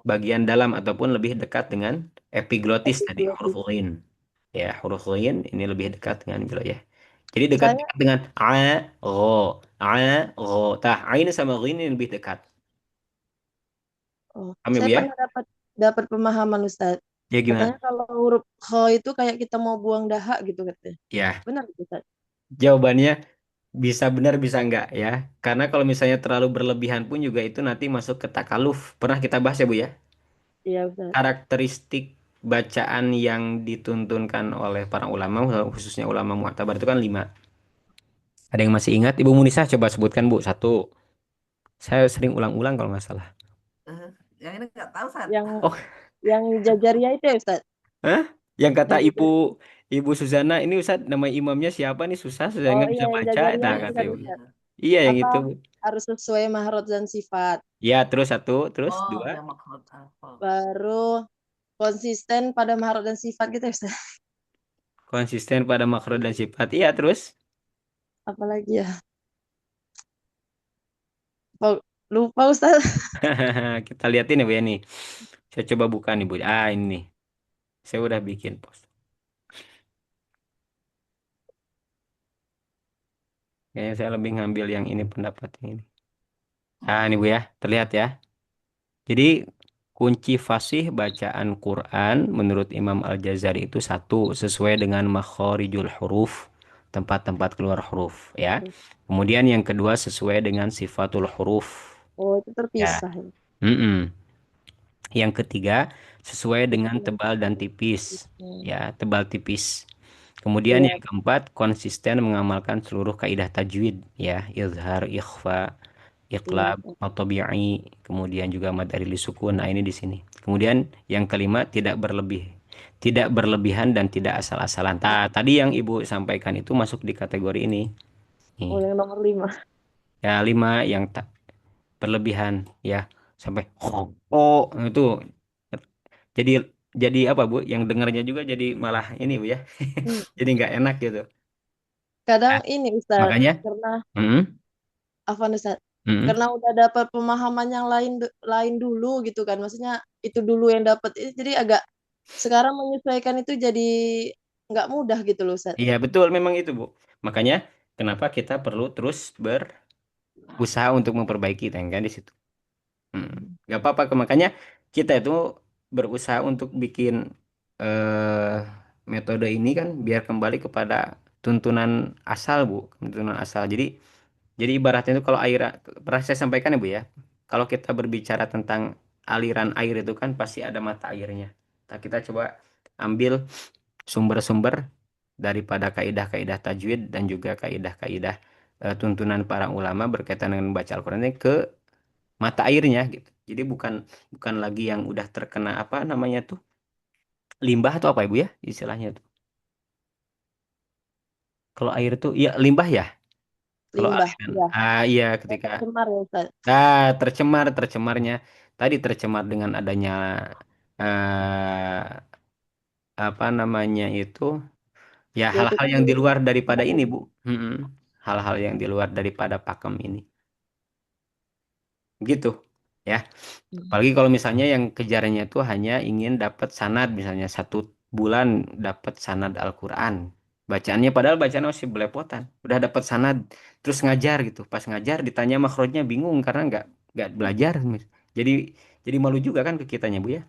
bagian dalam ataupun lebih dekat dengan epiglotis tadi huruf epiglotis. lin. Ya, huruf lin ini lebih dekat dengan gitu ya. Jadi Saya dekat-dekat dengan ro, a, ro. Tah, ini sama lin ini lebih dekat. oh, Paham ya Bu saya ya? pernah dapat dapat pemahaman Ustadz. Ya Katanya gimana? kalau huruf kho itu kayak kita mau buang dahak gitu katanya. Ya, Benar Ustadz? jawabannya bisa benar bisa enggak ya. Karena kalau misalnya terlalu berlebihan pun juga itu nanti masuk ke takaluf. Pernah kita bahas ya Bu ya? Iya Ustadz. Karakteristik bacaan yang dituntunkan oleh para ulama, khususnya ulama mu'tabar itu kan 5. Ada yang masih ingat? Ibu Munisa coba sebutkan Bu satu. Saya sering ulang-ulang kalau nggak salah. Eh, yang ini nggak tahu Sat. Yang Oh, yang jajaria itu ya Ustadz? hah? Yang kata Yang Ibu jajar. Ibu Suzana ini Ustaz nama imamnya siapa nih susah saya Oh nggak iya bisa yang baca. jajaria Nah Iya, itu kata kan Ibu. Ustadz. Iya yang Apa itu Bu. harus sesuai mahrot dan sifat. Ya terus satu, terus oh dua. yang makrot apa? Baru konsisten pada mahrot dan sifat gitu ya Ustaz. Konsisten pada makro dan sifat. Iya terus. Apalagi ya? Lupa Ustaz. Kita liatin ya Bu ya nih. Saya coba buka nih Bu. Ini nih. Saya udah bikin post. Kayaknya saya lebih ngambil yang ini pendapat yang ini. Ini Bu ya, terlihat ya. Jadi kunci fasih bacaan Quran menurut Imam Al-Jazari itu satu, sesuai dengan makhorijul huruf, tempat-tempat keluar huruf ya. Kemudian yang kedua sesuai dengan sifatul huruf Oh itu ya. terpisah ya. Mm-mm. Yang ketiga sesuai dengan Sesuai tebal dan tipis dengan- ya, tebal tipis. Kemudian Iya. yang keempat konsisten mengamalkan seluruh kaidah tajwid ya, izhar, ikhfa, Iya. iqlab, at-tabi'i, kemudian juga mad ari sukun. Nah, ini di sini. Kemudian yang kelima tidak berlebihan dan tidak asal-asalan. Tadi yang Ibu sampaikan itu masuk di kategori ini. Nih. Oh yang nomor 5. Ya, lima yang tak berlebihan ya sampai oh itu jadi apa Bu? Yang dengarnya juga jadi malah ini Bu ya. Jadi nggak enak gitu. Kadang Nah, ini Ustaz, makanya karena mm, Afan Ustaz, mm, karena udah dapat pemahaman yang lain dulu gitu kan. Maksudnya itu dulu yang dapat, jadi agak sekarang menyesuaikan itu jadi nggak mudah gitu loh Ustaz. iya betul memang itu Bu. Makanya kenapa kita perlu terus berusaha untuk memperbaiki kan di situ. Hmm. Gak apa-apa, makanya kita itu berusaha untuk bikin eh, metode ini kan biar kembali kepada tuntunan asal Bu, tuntunan asal. Jadi Jadi ibaratnya itu kalau air, pernah saya sampaikan ya Bu ya, kalau kita berbicara tentang aliran air itu kan pasti ada mata airnya. Nah, kita coba ambil sumber-sumber daripada kaidah-kaidah tajwid dan juga kaidah-kaidah tuntunan para ulama berkaitan dengan membaca Al-Quran ini ke mata airnya gitu. Jadi bukan bukan lagi yang udah terkena apa namanya tuh limbah atau apa Ibu ya istilahnya tuh. Kalau air tuh ya limbah ya. Kalau Limbah, aliran, ya. iya Ya, ketika tercemar ya Ustaz. tercemarnya tadi tercemar dengan adanya apa namanya itu ya Yaitu hal-hal yang tadi di luar daripada limbah ini tadi. Bu. Mm-mm. Hal-hal yang di luar daripada pakem ini gitu ya. Hmm. Apalagi kalau misalnya yang kejarannya itu hanya ingin dapat sanad misalnya 1 bulan dapat sanad Al-Quran bacaannya padahal bacaan masih belepotan udah dapat sanad terus ngajar gitu pas ngajar ditanya makhrajnya bingung karena nggak belajar jadi jadi malu juga kan ke kitanya Bu ya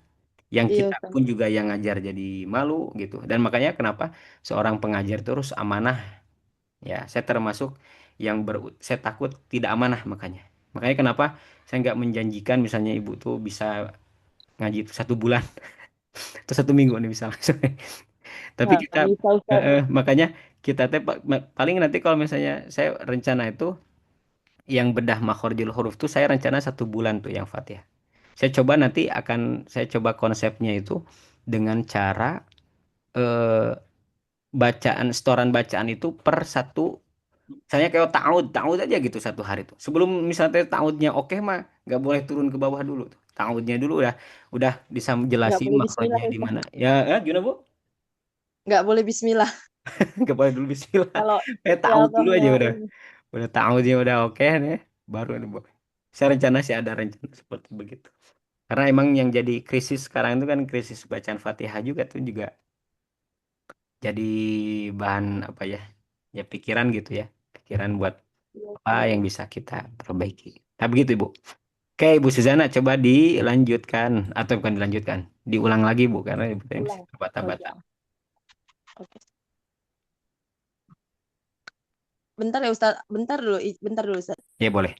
yang Iya kita Ustaz. pun juga yang ngajar jadi malu gitu dan makanya kenapa seorang pengajar terus amanah ya saya termasuk yang saya takut tidak amanah makanya makanya kenapa saya nggak menjanjikan misalnya ibu tuh bisa ngaji itu 1 bulan atau 1 minggu nih bisa langsung tapi Nah, kita bisa Ustaz. makanya kita teh paling nanti kalau misalnya saya rencana itu yang bedah makhorijul huruf tuh saya rencana 1 bulan tuh yang Fatihah saya coba nanti akan saya coba konsepnya itu dengan cara eh, bacaan setoran bacaan itu per satu misalnya kayak taud aja gitu 1 hari tuh sebelum misalnya taudnya oke mah nggak boleh turun ke bawah dulu tuh taudnya dulu udah bisa Nggak jelasin boleh bismillah makrojnya ya di Ustaz. mana ya gimana Bu Nggak boleh bismillah. nggak boleh dulu Bismillah Kalau kayak ya taud dulu aja Allahnya ini. udah taudnya udah oke nih baru nih Bu saya rencana sih ada rencana seperti begitu karena emang yang jadi krisis sekarang itu kan krisis bacaan Fatihah juga tuh juga jadi bahan apa ya ya pikiran gitu ya pikiran buat Iya apa Ustaz. yang bisa kita perbaiki. Tapi begitu Ibu. Oke Ibu Suzana coba dilanjutkan atau bukan dilanjutkan, diulang lagi Bu karena Ibu tadi masih Ulang. Oh terbata-bata. iya. Oke. Bentar ya Ustaz. Bentar dulu Ustaz. Ya boleh.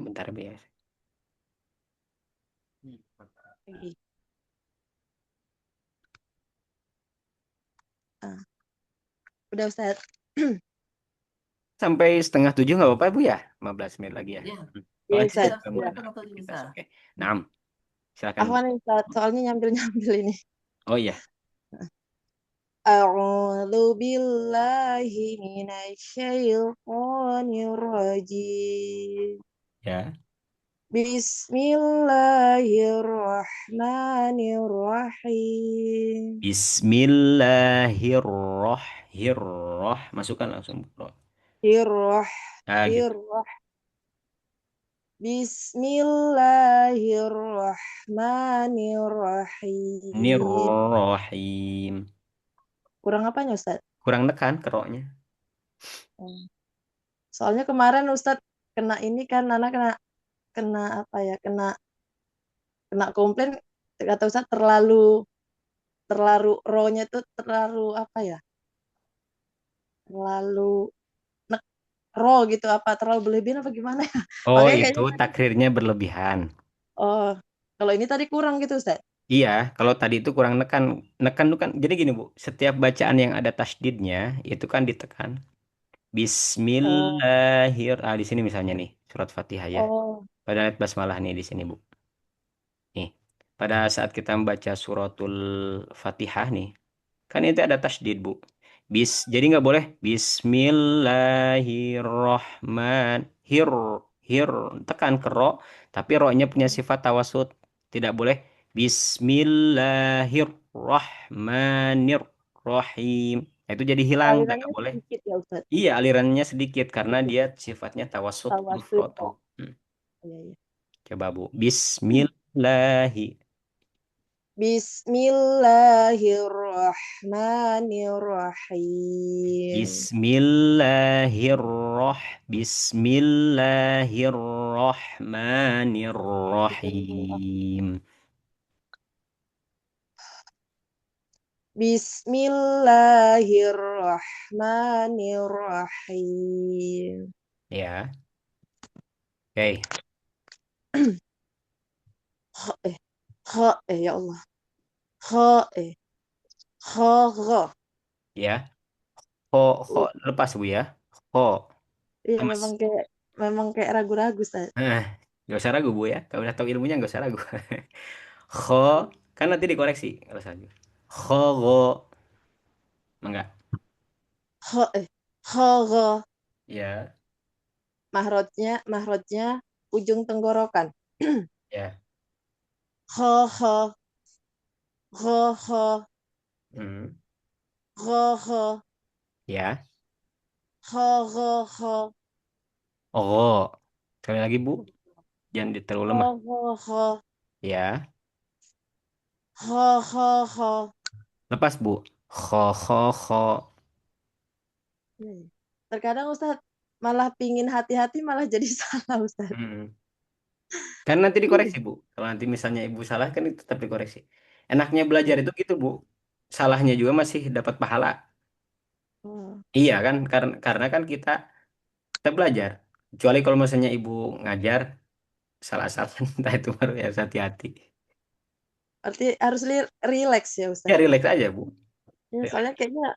Bentar Bu ya. Lagi. Ah, udah Ustaz. Sampai setengah 7 nggak apa-apa Bu ya? 15 menit lagi ya. Ya, Oh, Iya nanti Ustaz. bisa kita Ya. sampai mulai tengah tujuh bisa. aktivitas. Oke. Nah, silakan Bu. Afwan ya Ustaz. Soalnya nyambil-nyambil ini. Oh iya, A'udzu billahi minasyaitonir rajim. ya. Bismillahirrahmanirrahim. Bismillahirrohmanirroh. Masukkan langsung Bu. Hirrah, Ah gitu. hirrah. Bismillahirrahmanirrahim. Nirrohim. Kurang apanya Ustaz? Kurang nekan keroknya. Hmm. Soalnya kemarin Ustaz kena ini kan Nana kena kena apa ya? Kena komplain kata Ustaz terlalu terlalu rohnya tuh terlalu apa ya? Terlalu nek roh gitu apa terlalu berlebihan apa gimana ya? Oh Makanya itu kayaknya takrirnya berlebihan. oh kalau ini tadi kurang gitu Ustaz. Iya, kalau tadi itu kurang nekan. Nekan itu kan, jadi gini Bu, setiap bacaan yang ada tasdidnya, itu kan ditekan. Oh, Di sini misalnya nih, surat Fatihah ya. oh, Pada ayat basmalah nih di sini Bu. Nih, pada saat kita membaca suratul Fatihah nih, kan itu ada tasdid Bu. Jadi nggak boleh Bismillahirrohman hir hir tekan ke ro, tapi ro-nya punya sifat tawasud. Tidak boleh Bismillahirrohmanirrohim. Nah, itu jadi hilang, udah nggak alirannya boleh. sedikit ya Ustaz. Iya, alirannya sedikit karena Sedikit dia sifatnya tawasud huruf ro tawasud. tuh. Oh, Hmm. iya iya. Coba Bu. Bismillahi. Bismillahirrahmanirrahim. Bismillahirrahmanirrahim. Bismillahirrahmanirrahim. Ya. Oke. Kha, kha, ya Allah. Kha, kha, gha. Ya. Ho lepas Bu ya. Ho. Iya, Lemas. memang kayak ragu-ragu, Ustaz. Gak usah ragu Bu ya. Kalau udah tahu ilmunya gak usah ragu. Kho, kan nanti dikoreksi kalau salah. Khogo, enggak. Kha, kha, gha. Ya, Mahrotnya ujung tenggorokan. ya. Kha, kha, kha, kha, Hmm. kha, kha, Ya. kha, kha, kha, Oh. Sekali lagi Bu, jangan terlalu kha, lemah. kha, kha, Ya. kha, kha, kha. Lepas Bu. Kho. Hmm. Terkadang Ustaz malah pingin hati-hati malah jadi salah Ustaz. Hmm. Kan nanti dikoreksi Bu. Kalau nanti misalnya Ibu salah kan itu tetap dikoreksi. Enaknya belajar itu gitu Bu. Salahnya juga masih dapat pahala. Oh, Iya kan? Karena kan kita belajar. Kecuali kalau misalnya Ibu ngajar salah-salah, entah itu baru ya harus hati-hati. berarti harus relax ya Ya Ustaz. relax aja Bu. Ya, Relax. soalnya kayaknya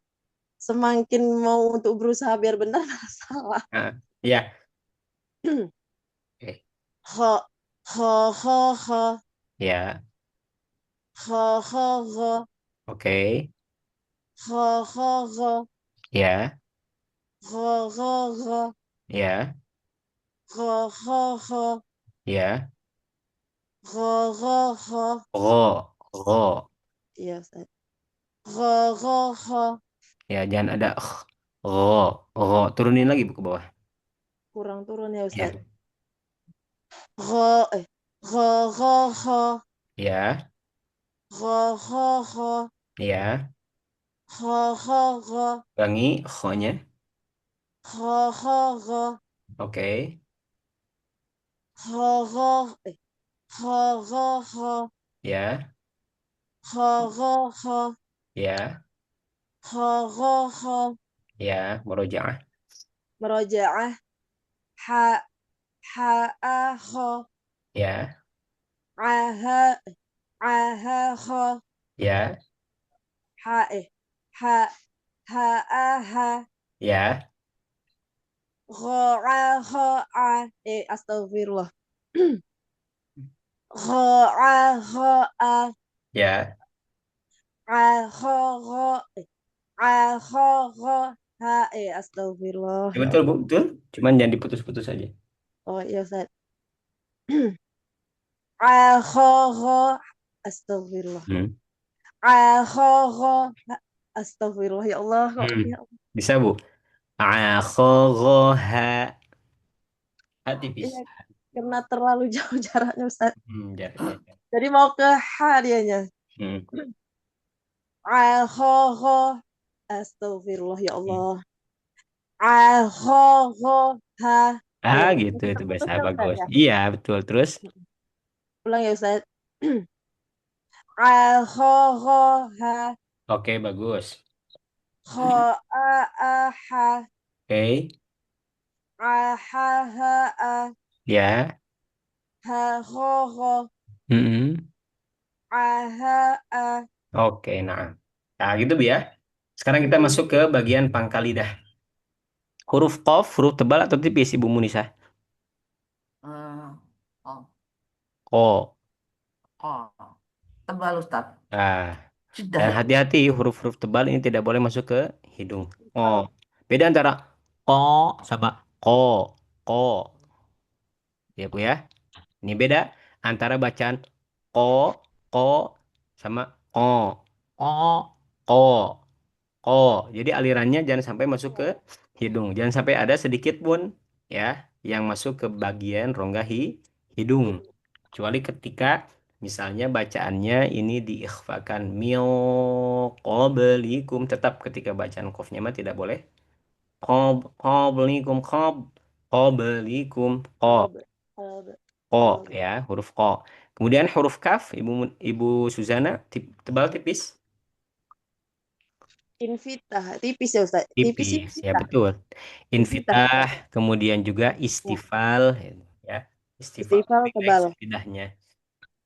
semakin mau untuk berusaha biar benar malah salah. Nah, ya. Oke. Kha, kha, kha, kha, Ya. kha, kha, kha, Oke. kha, kha, kha, Ya. kha, kha, kha, Ya. kha, kha, kha, Ya. kha, kha, kha. Ro. Ro. Iya Ustaz. Kha, kha, kha. Ya, jangan ada ro. Ro. Turunin lagi Bu ke bawah. Kurang turun ya Ustaz. Ya. Kha, kha, kha, kha, Ya. kha, kha, kha, Ya. kha, kha, kha, Ulangi ro-nya. kha, kha, kha, Oke. kha, kha, kha, kha, kha, Ya. kha, kha, kha, Ya. kha, kha, kha. Ya. Murojaah. Merajaah ha, ha, a, kha, Ya. a, ha, a, ha, kha, Ya. ha, ha, ha, a, ha, Ya. kha, a, kha, a, astagfirullah. Kha, a, kha, a, Ya. a, kha, kha, a, kha, kha, ha, astagfirullah Ya, ya betul Bu, Allah. betul. Cuman jangan diputus-putus aja. Oh iya Ustaz. A, kha, kha, astagfirullah. Hmm. A, kha, kha, astagfirullah ya Allah kok Hmm. ya Allah. Bisa Bu. Akhogoha. Iya, Tipis. karena terlalu jauh jaraknya Ustaz. Ya. Jadi mau ke H dianya. Hmm. A, kha, kha, astagfirullah ya Hmm. Allah. A, kha, kha, ha. Iya, Gitu itu putus-putus bahasa ya Ustaz bagus. ya. Iya, betul. Terus, Ulang ya Ustaz. A, kha, kha, ha. oke, bagus. Kha, a, ha. Oke, A, ha, ha, a. ya. Ha, kha, kha. Mm-mm. A, ha, a. Oke, nah gitu Bu ya. Sekarang kita masuk ke bagian pangkal lidah. Huruf qaf, huruf tebal atau tipis, Ibu Munisa? Eh, oh, Ko. oh, tebal Ustaz. Nah, Sudah dan itu. hati-hati huruf-huruf tebal ini tidak boleh masuk ke hidung. Oh. Oh, Beda antara ko sama ko. Ko. Ya Bu ya. Ini beda antara bacaan ko, ko sama ko. Ko, ko, ko. Jadi alirannya jangan sampai masuk ke hidung. Jangan sampai ada sedikit pun ya yang masuk ke bagian rongga hidung. Kecuali ketika misalnya bacaannya ini diikhfakan mil qablikum, tetap ketika bacaan qafnya mah tidak boleh qablikum qablikum qalb, qalb, Ko qalb. ya, huruf ko. Kemudian huruf kaf, Ibu Suzana, tebal tipis. Infitah, tipis ya Ustaz. Tipis Tipis, ya infitah. betul. Infitah Infitah, Ustaz. kemudian juga Ya. istifal, ya. Istifal Istifal rileks tebal. lidahnya.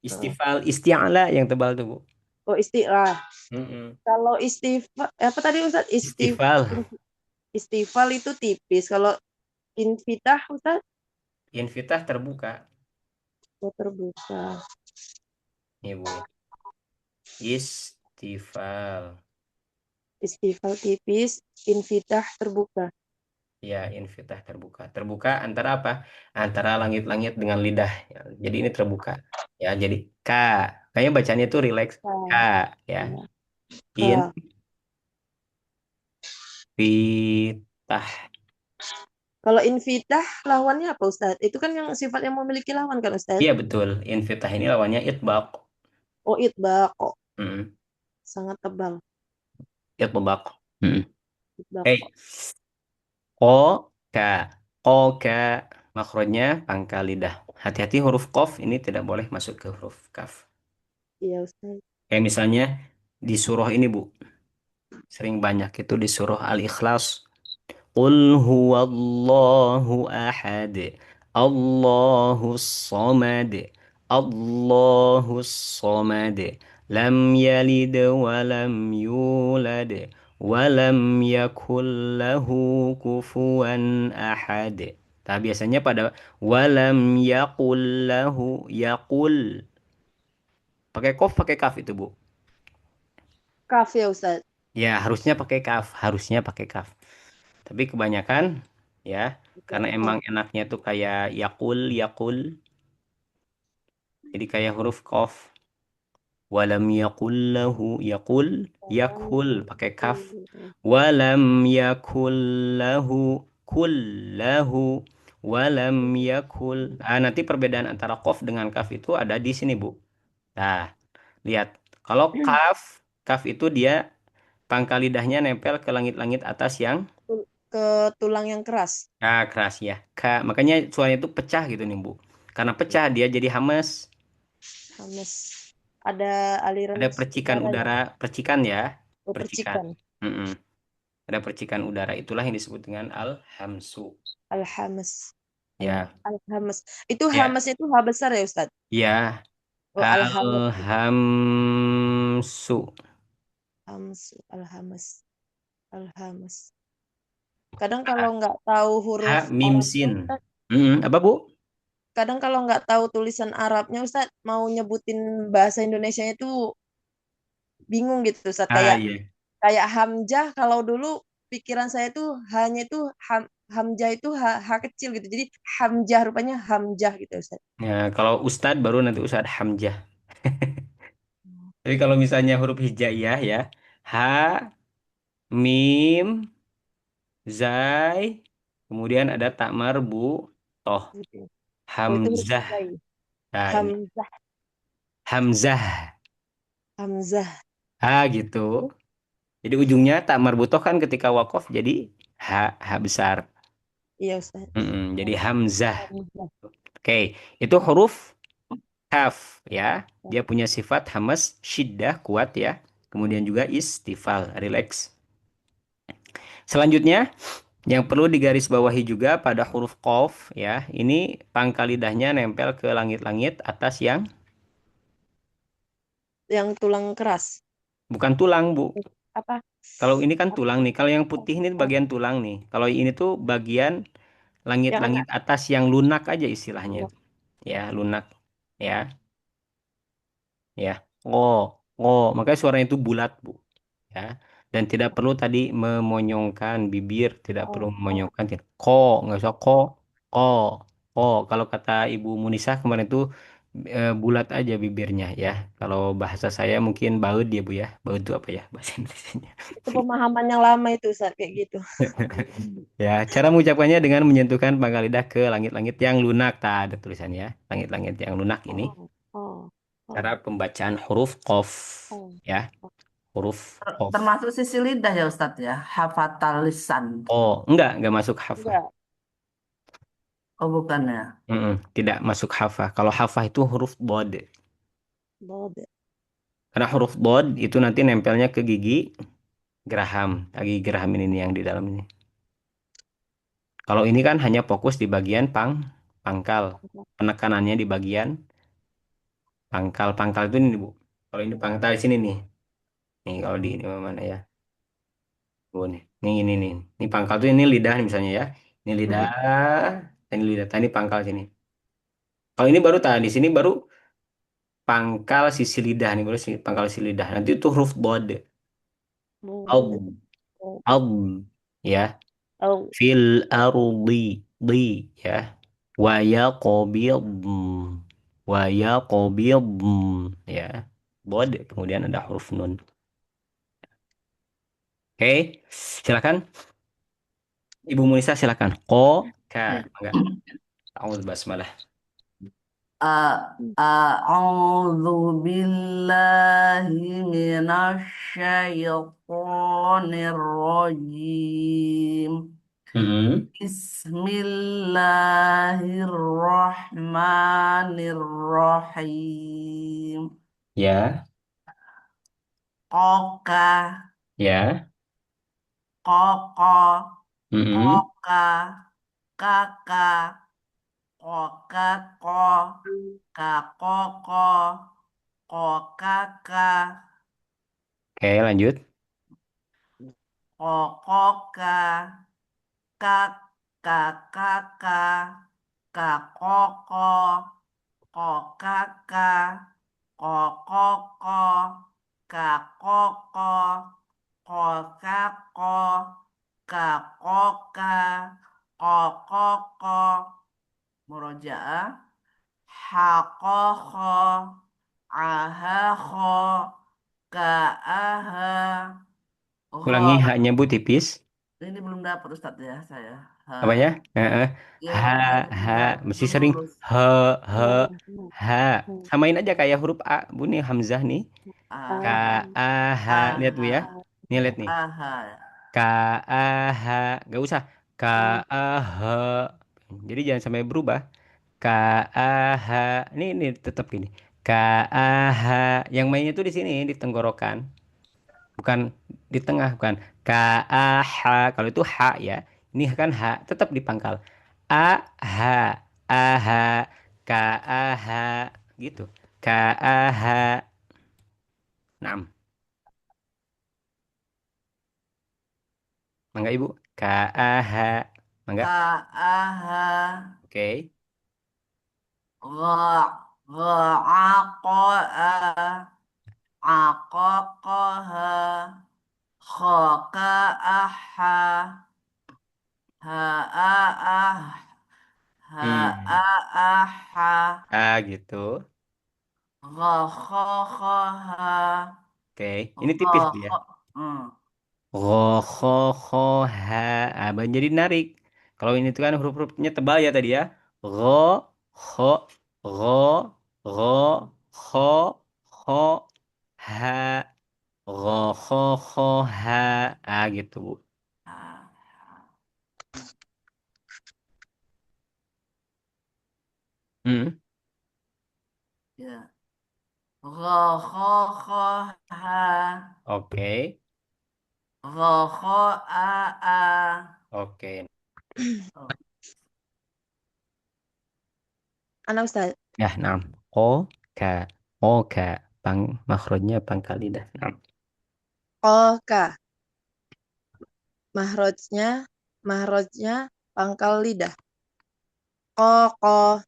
Heeh. Istifal, isti'ala yang tebal tuh, Bu. Oh istilah. Mm-mm. Kalau istifa apa tadi Ustaz? Istifal, Istifal itu tipis. Kalau infitah Ustaz, infitah terbuka. oh, terbuka. Nih, Bu ya. Istifal. Istifal tipis, infitah terbuka. Ya, infitah terbuka. Terbuka antara apa? Antara langit-langit dengan lidah. Ya, jadi ini terbuka. Ya, jadi K. Kayaknya bacanya itu relax. K. Nah, Ya. ya. Ke. Infitah. Kalau infitah lawannya apa Ustaz? Itu kan yang sifatnya memiliki lawan kan Ustaz? Iya, betul. Infitah ini lawannya itbaq. Oh itbaq. Oh, Mm, sangat tebal. itbaq. Mm. Itbaq. Hey, ko, ka. Ko, ka. Makrotnya pangkal lidah. Hati-hati huruf kof ini tidak boleh masuk ke huruf kaf. Iya Ustaz. Kayak misalnya di surah ini, Bu. Sering banyak itu di surah Al-Ikhlas. Qul huwallahu ahad. Allahus samad. Allahus samad. Lam yalid wa lam yulad. Wa lam yakul lahu kufuwan ahad. Nah, biasanya pada walam yakul lahu yakul. Pakai kof, pakai kaf itu, Bu. Kaf ya Ustaz. Ya, harusnya pakai kaf, harusnya pakai kaf. Tapi kebanyakan ya, karena Pakai emang kaf. enaknya tuh kayak yakul, yakul. Jadi kayak huruf qaf. Walam yakul lahu yakul, yakul pakai kaf. Walam yakul lahu kul lahu walam yakul. Ah, nanti perbedaan antara qaf dengan kaf itu ada di sini, Bu. Nah, lihat. Kalau kaf, kaf itu dia pangkal lidahnya nempel ke langit-langit atas yang Ke tulang yang keras. keras ya. Makanya suaranya itu pecah gitu nih, Bu. Karena pecah dia jadi hamas. Hamas. Ada aliran Ada percikan udara ya. udara, percikan ya, Oh, percikan. percikan. Mm-mm. Ada percikan udara itulah yang disebut dengan al-hamsu. Al-hamas. Ya, Al-hamas. Itu ya, hamasnya itu ha besar ya Ustaz? ya, Oh, al-hamas. al-hamsu. Hams, al-hamas. Al-hamas. Kadang kalau nggak tahu Ha huruf mim Arabnya, sin. Ustaz, Apa, Bu? kadang kalau nggak tahu tulisan Arabnya, Ustaz, mau nyebutin bahasa Indonesianya itu bingung gitu, Ustaz. Ah, Kayak iya. kayak Hamzah, kalau dulu pikiran saya tuh hanya itu Hamzah itu H kecil gitu. Jadi Hamzah rupanya Hamzah gitu, Ustaz. Ya, kalau Ustadz baru nanti Ustadz Hamzah. Tapi kalau misalnya huruf hijaiyah ya, ha, mim, zai, kemudian ada tak marbu, toh, Gitu. Oh, itu huruf hamzah. hijai. Nah, ini Hamzah, hamzah. Hamzah. Gitu. Jadi ujungnya tak marbutoh kan ketika wakof jadi ha besar. Iya, Ustaz. Jadi hamzah. Hamzah. Oke, itu huruf kaf ya. Dia punya sifat hamas, syiddah, kuat ya. Kemudian juga istifal, relax. Selanjutnya, yang perlu digarisbawahi juga pada huruf qaf ya. Ini pangkal lidahnya nempel ke langit-langit atas yang Yang tulang keras. bukan tulang, Bu. Apa? Kalau ini kan Apa? tulang nih. Kalau yang putih ini bagian tulang nih. Kalau ini tuh bagian Yang langit-langit enak. atas yang lunak aja istilahnya itu. Ya, lunak. Ya, ya. Oh, oh, makanya suaranya itu bulat, Bu. Ya. Dan tidak perlu tadi memonyongkan bibir, tidak perlu Oh, oh. memonyongkan. Ko, nggak usah ko, ko. Kalau kata Ibu Munisa kemarin itu bulat aja bibirnya ya. Kalau bahasa saya mungkin baut ya, Bu ya. Baut itu apa ya bahasa Indonesia? Itu pemahaman yang lama itu, Ustaz, kayak gitu. Ya, cara mengucapkannya dengan menyentuhkan pangkal lidah ke langit-langit yang lunak. Tak ada tulisannya. Langit-langit yang lunak ini. Oh, oh, Cara oh, pembacaan huruf qaf. oh, Ya, oh. huruf qaf. Termasuk sisi lidah ya Ustadz ya, hafatal lisan. Oh, enggak masuk hafah. Enggak, Oh bukan ya. Tidak masuk hafah. Kalau hafah itu huruf bod. boleh. Karena huruf bod itu nanti nempelnya ke gigi. Graham, lagi Graham ini nih yang di dalam ini. Kalau ini kan hanya fokus di bagian pangkal. Penekanannya di bagian pangkal. Pangkal itu ini, Bu. Kalau ini pangkal di sini nih. Nih kalau di ini mana ya? Bu nih. Ini nih. Ini pangkal tuh ini lidah nih misalnya ya. Ini lidah, Mm-mm. ini lidah. Ini pangkal sini. Kalau ini baru tadi di sini baru pangkal sisi lidah nih, baru sih pangkal sisi lidah. Nanti itu huruf bod. Oh, Al, oh, al, ya. oh. Fil ardi, di, ya. Wa yaqbid, wa yaqbid, ya. Bod, kemudian ada huruf nun. Oke, silakan. Ibu Munisa silakan. Ko, ka, enggak. Ta'awudz basmalah. أعوذ بالله من الشيطان الرجيم Mhm. بسم الله الرحمن الرحيم Ya, قوقا ya. قوقا Mhm. قوقا كاكا قوقا قو كاكوكو قوكاكا Oke, lanjut. قوقوكا كاكاكاكا كاكوكو قوكاكا قوقوكو كاكوكو قوكاكو كاكوكا قوقوكو مراجعة حقوقو عهاخو كاها Ulangi غا haknya Bu tipis. ini belum dapat Ustadz ya saya. Ha. Apanya? Ya, Ha, hanya ha. Mesti belum sering lurus. he, he, ha. Samain aja kayak huruf A. Bu nih Hamzah nih. Ka, Ah, a, ha. Lihat Bu ya. aha, Nih lihat nih. aha. Ka, a, ha. Gak usah. Ka, a, ha. Jadi jangan sampai berubah. Ka, a, ha. Ini tetap gini. Ka, a, ha. Yang mainnya tuh di sini di tenggorokan. Bukan di tengah, bukan k a h. Kalau itu h ya, ini kan h tetap di pangkal. A h, a h, k a h, gitu. K a h. 6. Mangga Ibu. K a h. Mangga. Ka aha. Oke. Gha gha aqo a. Aqaqaha. Kha ka aha. Ha a ah. Ha a Hmm. aha. Ah gitu. Gha kha kha ha. Oke. Ini Gha tipis Bu ya. kha. Hmm. Ro, kho, kho, ha. Ah, jadi narik. Kalau ini tuh kan huruf-hurufnya tebal ya tadi ya. Ro, kho, ro, ro, kho, kho, ha. Ro, kho, kho, ha. Ah gitu, Bu. Ah, Hmm. ya. Gha kha kha ha. Oke. Gha kha a a. Oke. Oh, Anak Ustaz. Ya, 6. O, ka. O, ka. Makhrajnya pangkal lidah. 6. Koka. Mahrojnya, mahrojnya pangkal lidah. Koko,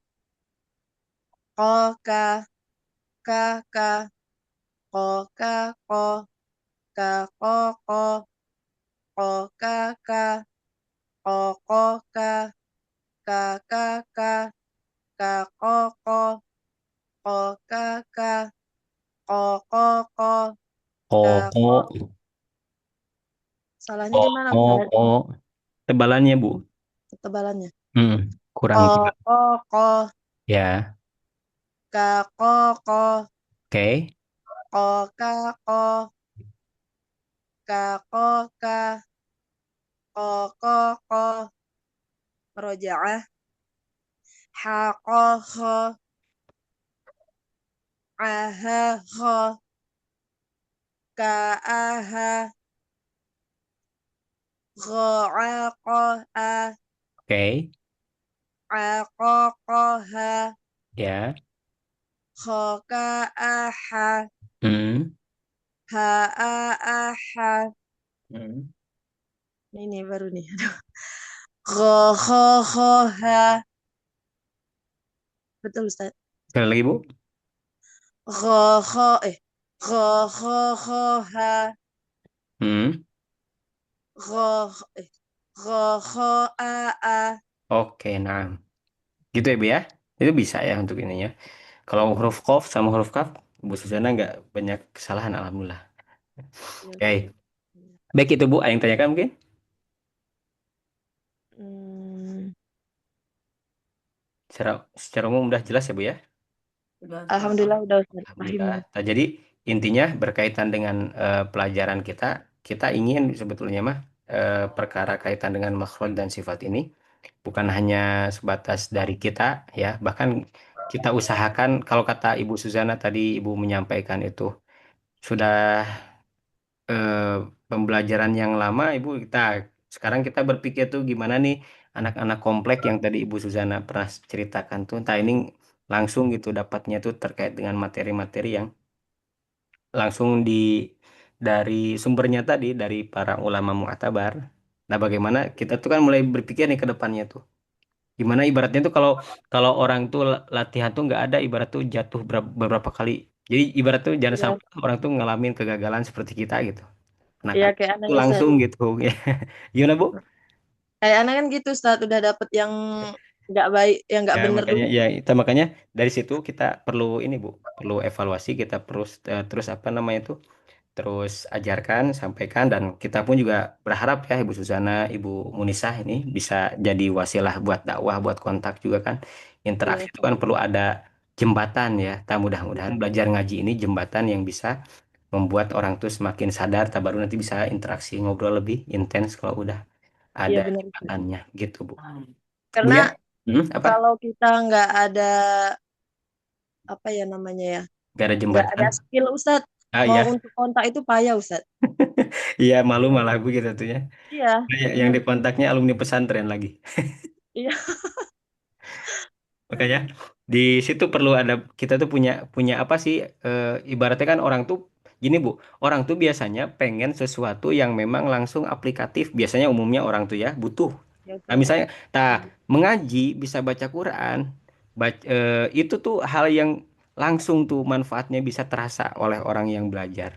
koka, kaka, koka, ko, kakoko, kokaka, kokoka, kakaka, kakoko, kokaka, kokoko, Koko, kako. Salahnya di mana, Ustaz? koko. Tebalannya, Bu. Ketebalannya. Hmm. Kurang tebal. Kokoko, Ya. kakoko, Oke. kokako, kakoka, kokoko, rojaah, hakoho, ahaho, kaaha, Gha'aqaha. Oke, Aqaqaha. ya. Khaka'aha. Hmm. Ha'a'aha. Hmm. Ini baru nih. Ghakhaha. Betul Ustaz. Sekali lagi, Bu. Ghakha eh Ghakhaha. Hmm. Ghakh eh Ghakha'a. Oke, nah. Gitu ya, Bu ya. Itu bisa ya untuk ininya. Kalau huruf Qaf sama huruf Kaf, Bu Suzana nggak banyak kesalahan, Alhamdulillah. Ya, Ustaz. Oke. Baik itu, Bu. Ada yang tanyakan mungkin? Hmm, Secara umum udah jelas ya, Bu ya? Sudah Ustaz. Alhamdulillah udah Ustaz. Alhamdulillah. Paham. Nah, jadi intinya berkaitan dengan pelajaran kita, kita ingin sebetulnya mah perkara kaitan dengan makhluk dan sifat ini bukan hanya sebatas dari kita ya, bahkan kita usahakan kalau kata Ibu Suzana tadi Ibu menyampaikan itu sudah eh, pembelajaran yang lama, Ibu kita sekarang kita berpikir tuh gimana nih anak-anak komplek yang tadi Ibu Suzana pernah ceritakan tuh, entah ini langsung gitu dapatnya tuh terkait dengan materi-materi yang langsung dari sumbernya tadi dari para ulama mu'tabar. Nah, bagaimana kita tuh kan mulai berpikir nih ke depannya tuh. Gimana ibaratnya tuh kalau kalau orang tuh latihan tuh nggak ada ibarat tuh jatuh beberapa kali. Jadi ibarat tuh jangan Iya, sampai orang tuh ngalamin kegagalan seperti kita gitu. iya Anak-anak kayak itu anak Ustaz. langsung gitu ya. Gimana, Bu? Kayak anak kan gitu Ustaz udah dapet yang nggak baik, yang nggak Ya bener makanya dulu. ya kita makanya dari situ kita perlu ini Bu, perlu evaluasi, kita terus apa namanya tuh terus ajarkan, sampaikan, dan kita pun juga berharap ya Ibu Suzana, Ibu Munisah ini bisa jadi wasilah buat dakwah, buat kontak juga kan. Interaksi Iya, itu kan perlu ada jembatan ya. Tak mudah-mudahan iya, belajar ngaji ini jembatan yang bisa membuat orang tuh semakin sadar, tak baru nanti bisa interaksi ngobrol lebih intens kalau udah iya ada benar Ustaz. jembatannya gitu Bu. Bu Karena ya? Apa? kalau kita nggak ada apa ya namanya ya, Gak ada nggak ada jembatan? skill Ustaz, Ah mau iya, untuk kontak itu payah Ustaz. iya malu malah gue gitu tuh ya. Iya, Yang bener. dikontaknya alumni pesantren lagi. Iya, Makanya di situ perlu ada kita tuh punya punya apa sih ibaratnya kan orang tuh gini Bu, orang tuh biasanya pengen sesuatu yang memang langsung aplikatif. Biasanya umumnya orang tuh ya butuh. ya Nah, Ustaz. misalnya mengaji, bisa baca Quran, itu tuh hal yang langsung tuh manfaatnya bisa terasa oleh orang yang belajar.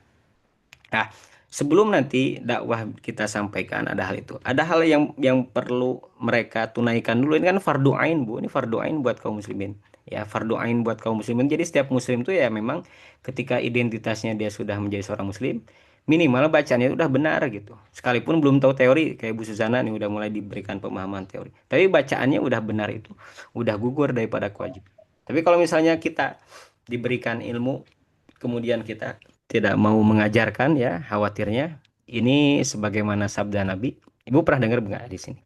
Nah, sebelum nanti dakwah kita sampaikan ada hal itu. Ada hal yang perlu mereka tunaikan dulu. Ini kan fardu ain, Bu. Ini fardu ain buat kaum muslimin. Ya, fardu ain buat kaum muslimin. Jadi setiap muslim tuh ya memang ketika identitasnya dia sudah menjadi seorang muslim, minimal bacanya itu udah benar gitu. Sekalipun belum tahu teori kayak Bu Suzana nih udah mulai diberikan pemahaman teori. Tapi bacaannya udah benar itu, udah gugur daripada kewajiban. Tapi kalau misalnya kita diberikan ilmu kemudian kita tidak mau mengajarkan ya khawatirnya ini sebagaimana sabda Nabi. Ibu pernah dengar nggak di sini?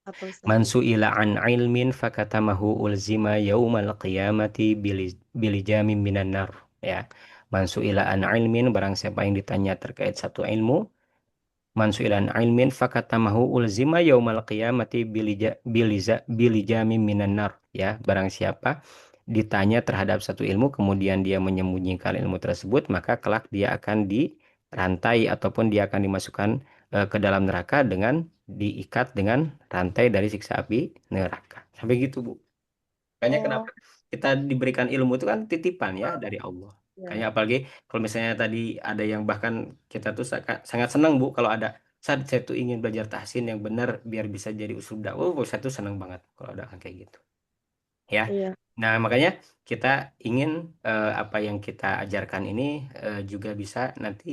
Apa Ustaz? Man su'ila an ilmin fakatamahu ulzima yaumal qiyamati bilijamin minan nar. Ya. Man su'ila an ilmin barang siapa yang ditanya terkait satu ilmu, man su'ila an ilmin fakatamahu ulzima yaumal qiyamati bilijamin minan nar. Ya, barang siapa ditanya terhadap satu ilmu kemudian dia menyembunyikan ilmu tersebut, maka kelak dia akan dirantai ataupun dia akan dimasukkan ke dalam neraka dengan diikat dengan rantai dari siksa api neraka. Sampai gitu, Bu. Makanya kenapa Oh, kita diberikan ilmu itu kan titipan ya dari Allah. ya, Kayaknya apalagi kalau misalnya tadi ada yang bahkan kita tuh sangat senang Bu kalau ada saat saya tuh ingin belajar tahsin yang benar biar bisa jadi usul dakwah. Oh, saya tuh senang banget kalau ada kayak gitu ya. iya, Nah, makanya kita ingin apa yang kita ajarkan ini juga bisa nanti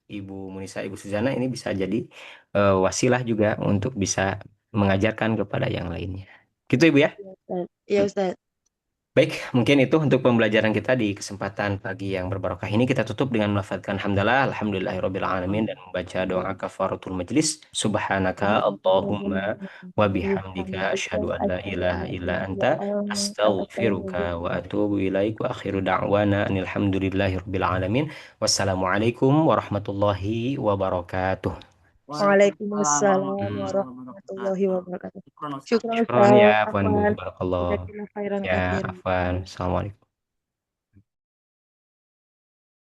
Ibu Munisa, Ibu Suzana ini bisa jadi wasilah juga untuk bisa mengajarkan kepada yang lainnya. Gitu Ibu ya. iya Ustaz. Iya Ustaz. Baik, mungkin itu untuk pembelajaran kita di kesempatan pagi yang berbarokah ini kita tutup dengan melafadzkan hamdalah, alhamdulillahirabbil alamin dan membaca doa kafaratul majlis. Subhanaka Allahumma wa bihamdika asyhadu an la ilaha illa anta astaghfiruka wa atubu ilaik wa akhiru da'wana anil hamdulillahirabbil alamin. Wassalamualaikum warahmatullahi wabarakatuh. Waalaikumsalam Waalaikumsalam Hmm. warahmatullahi warahmatullahi wabarakatuh. wabarakatuh. Syukron Ustaz. Syukran Syukron ya, Ustaz. Puan Bu. Afwan. Barakallah. Jazakallah khairan Ya, katsiran. Afwan. Assalamualaikum.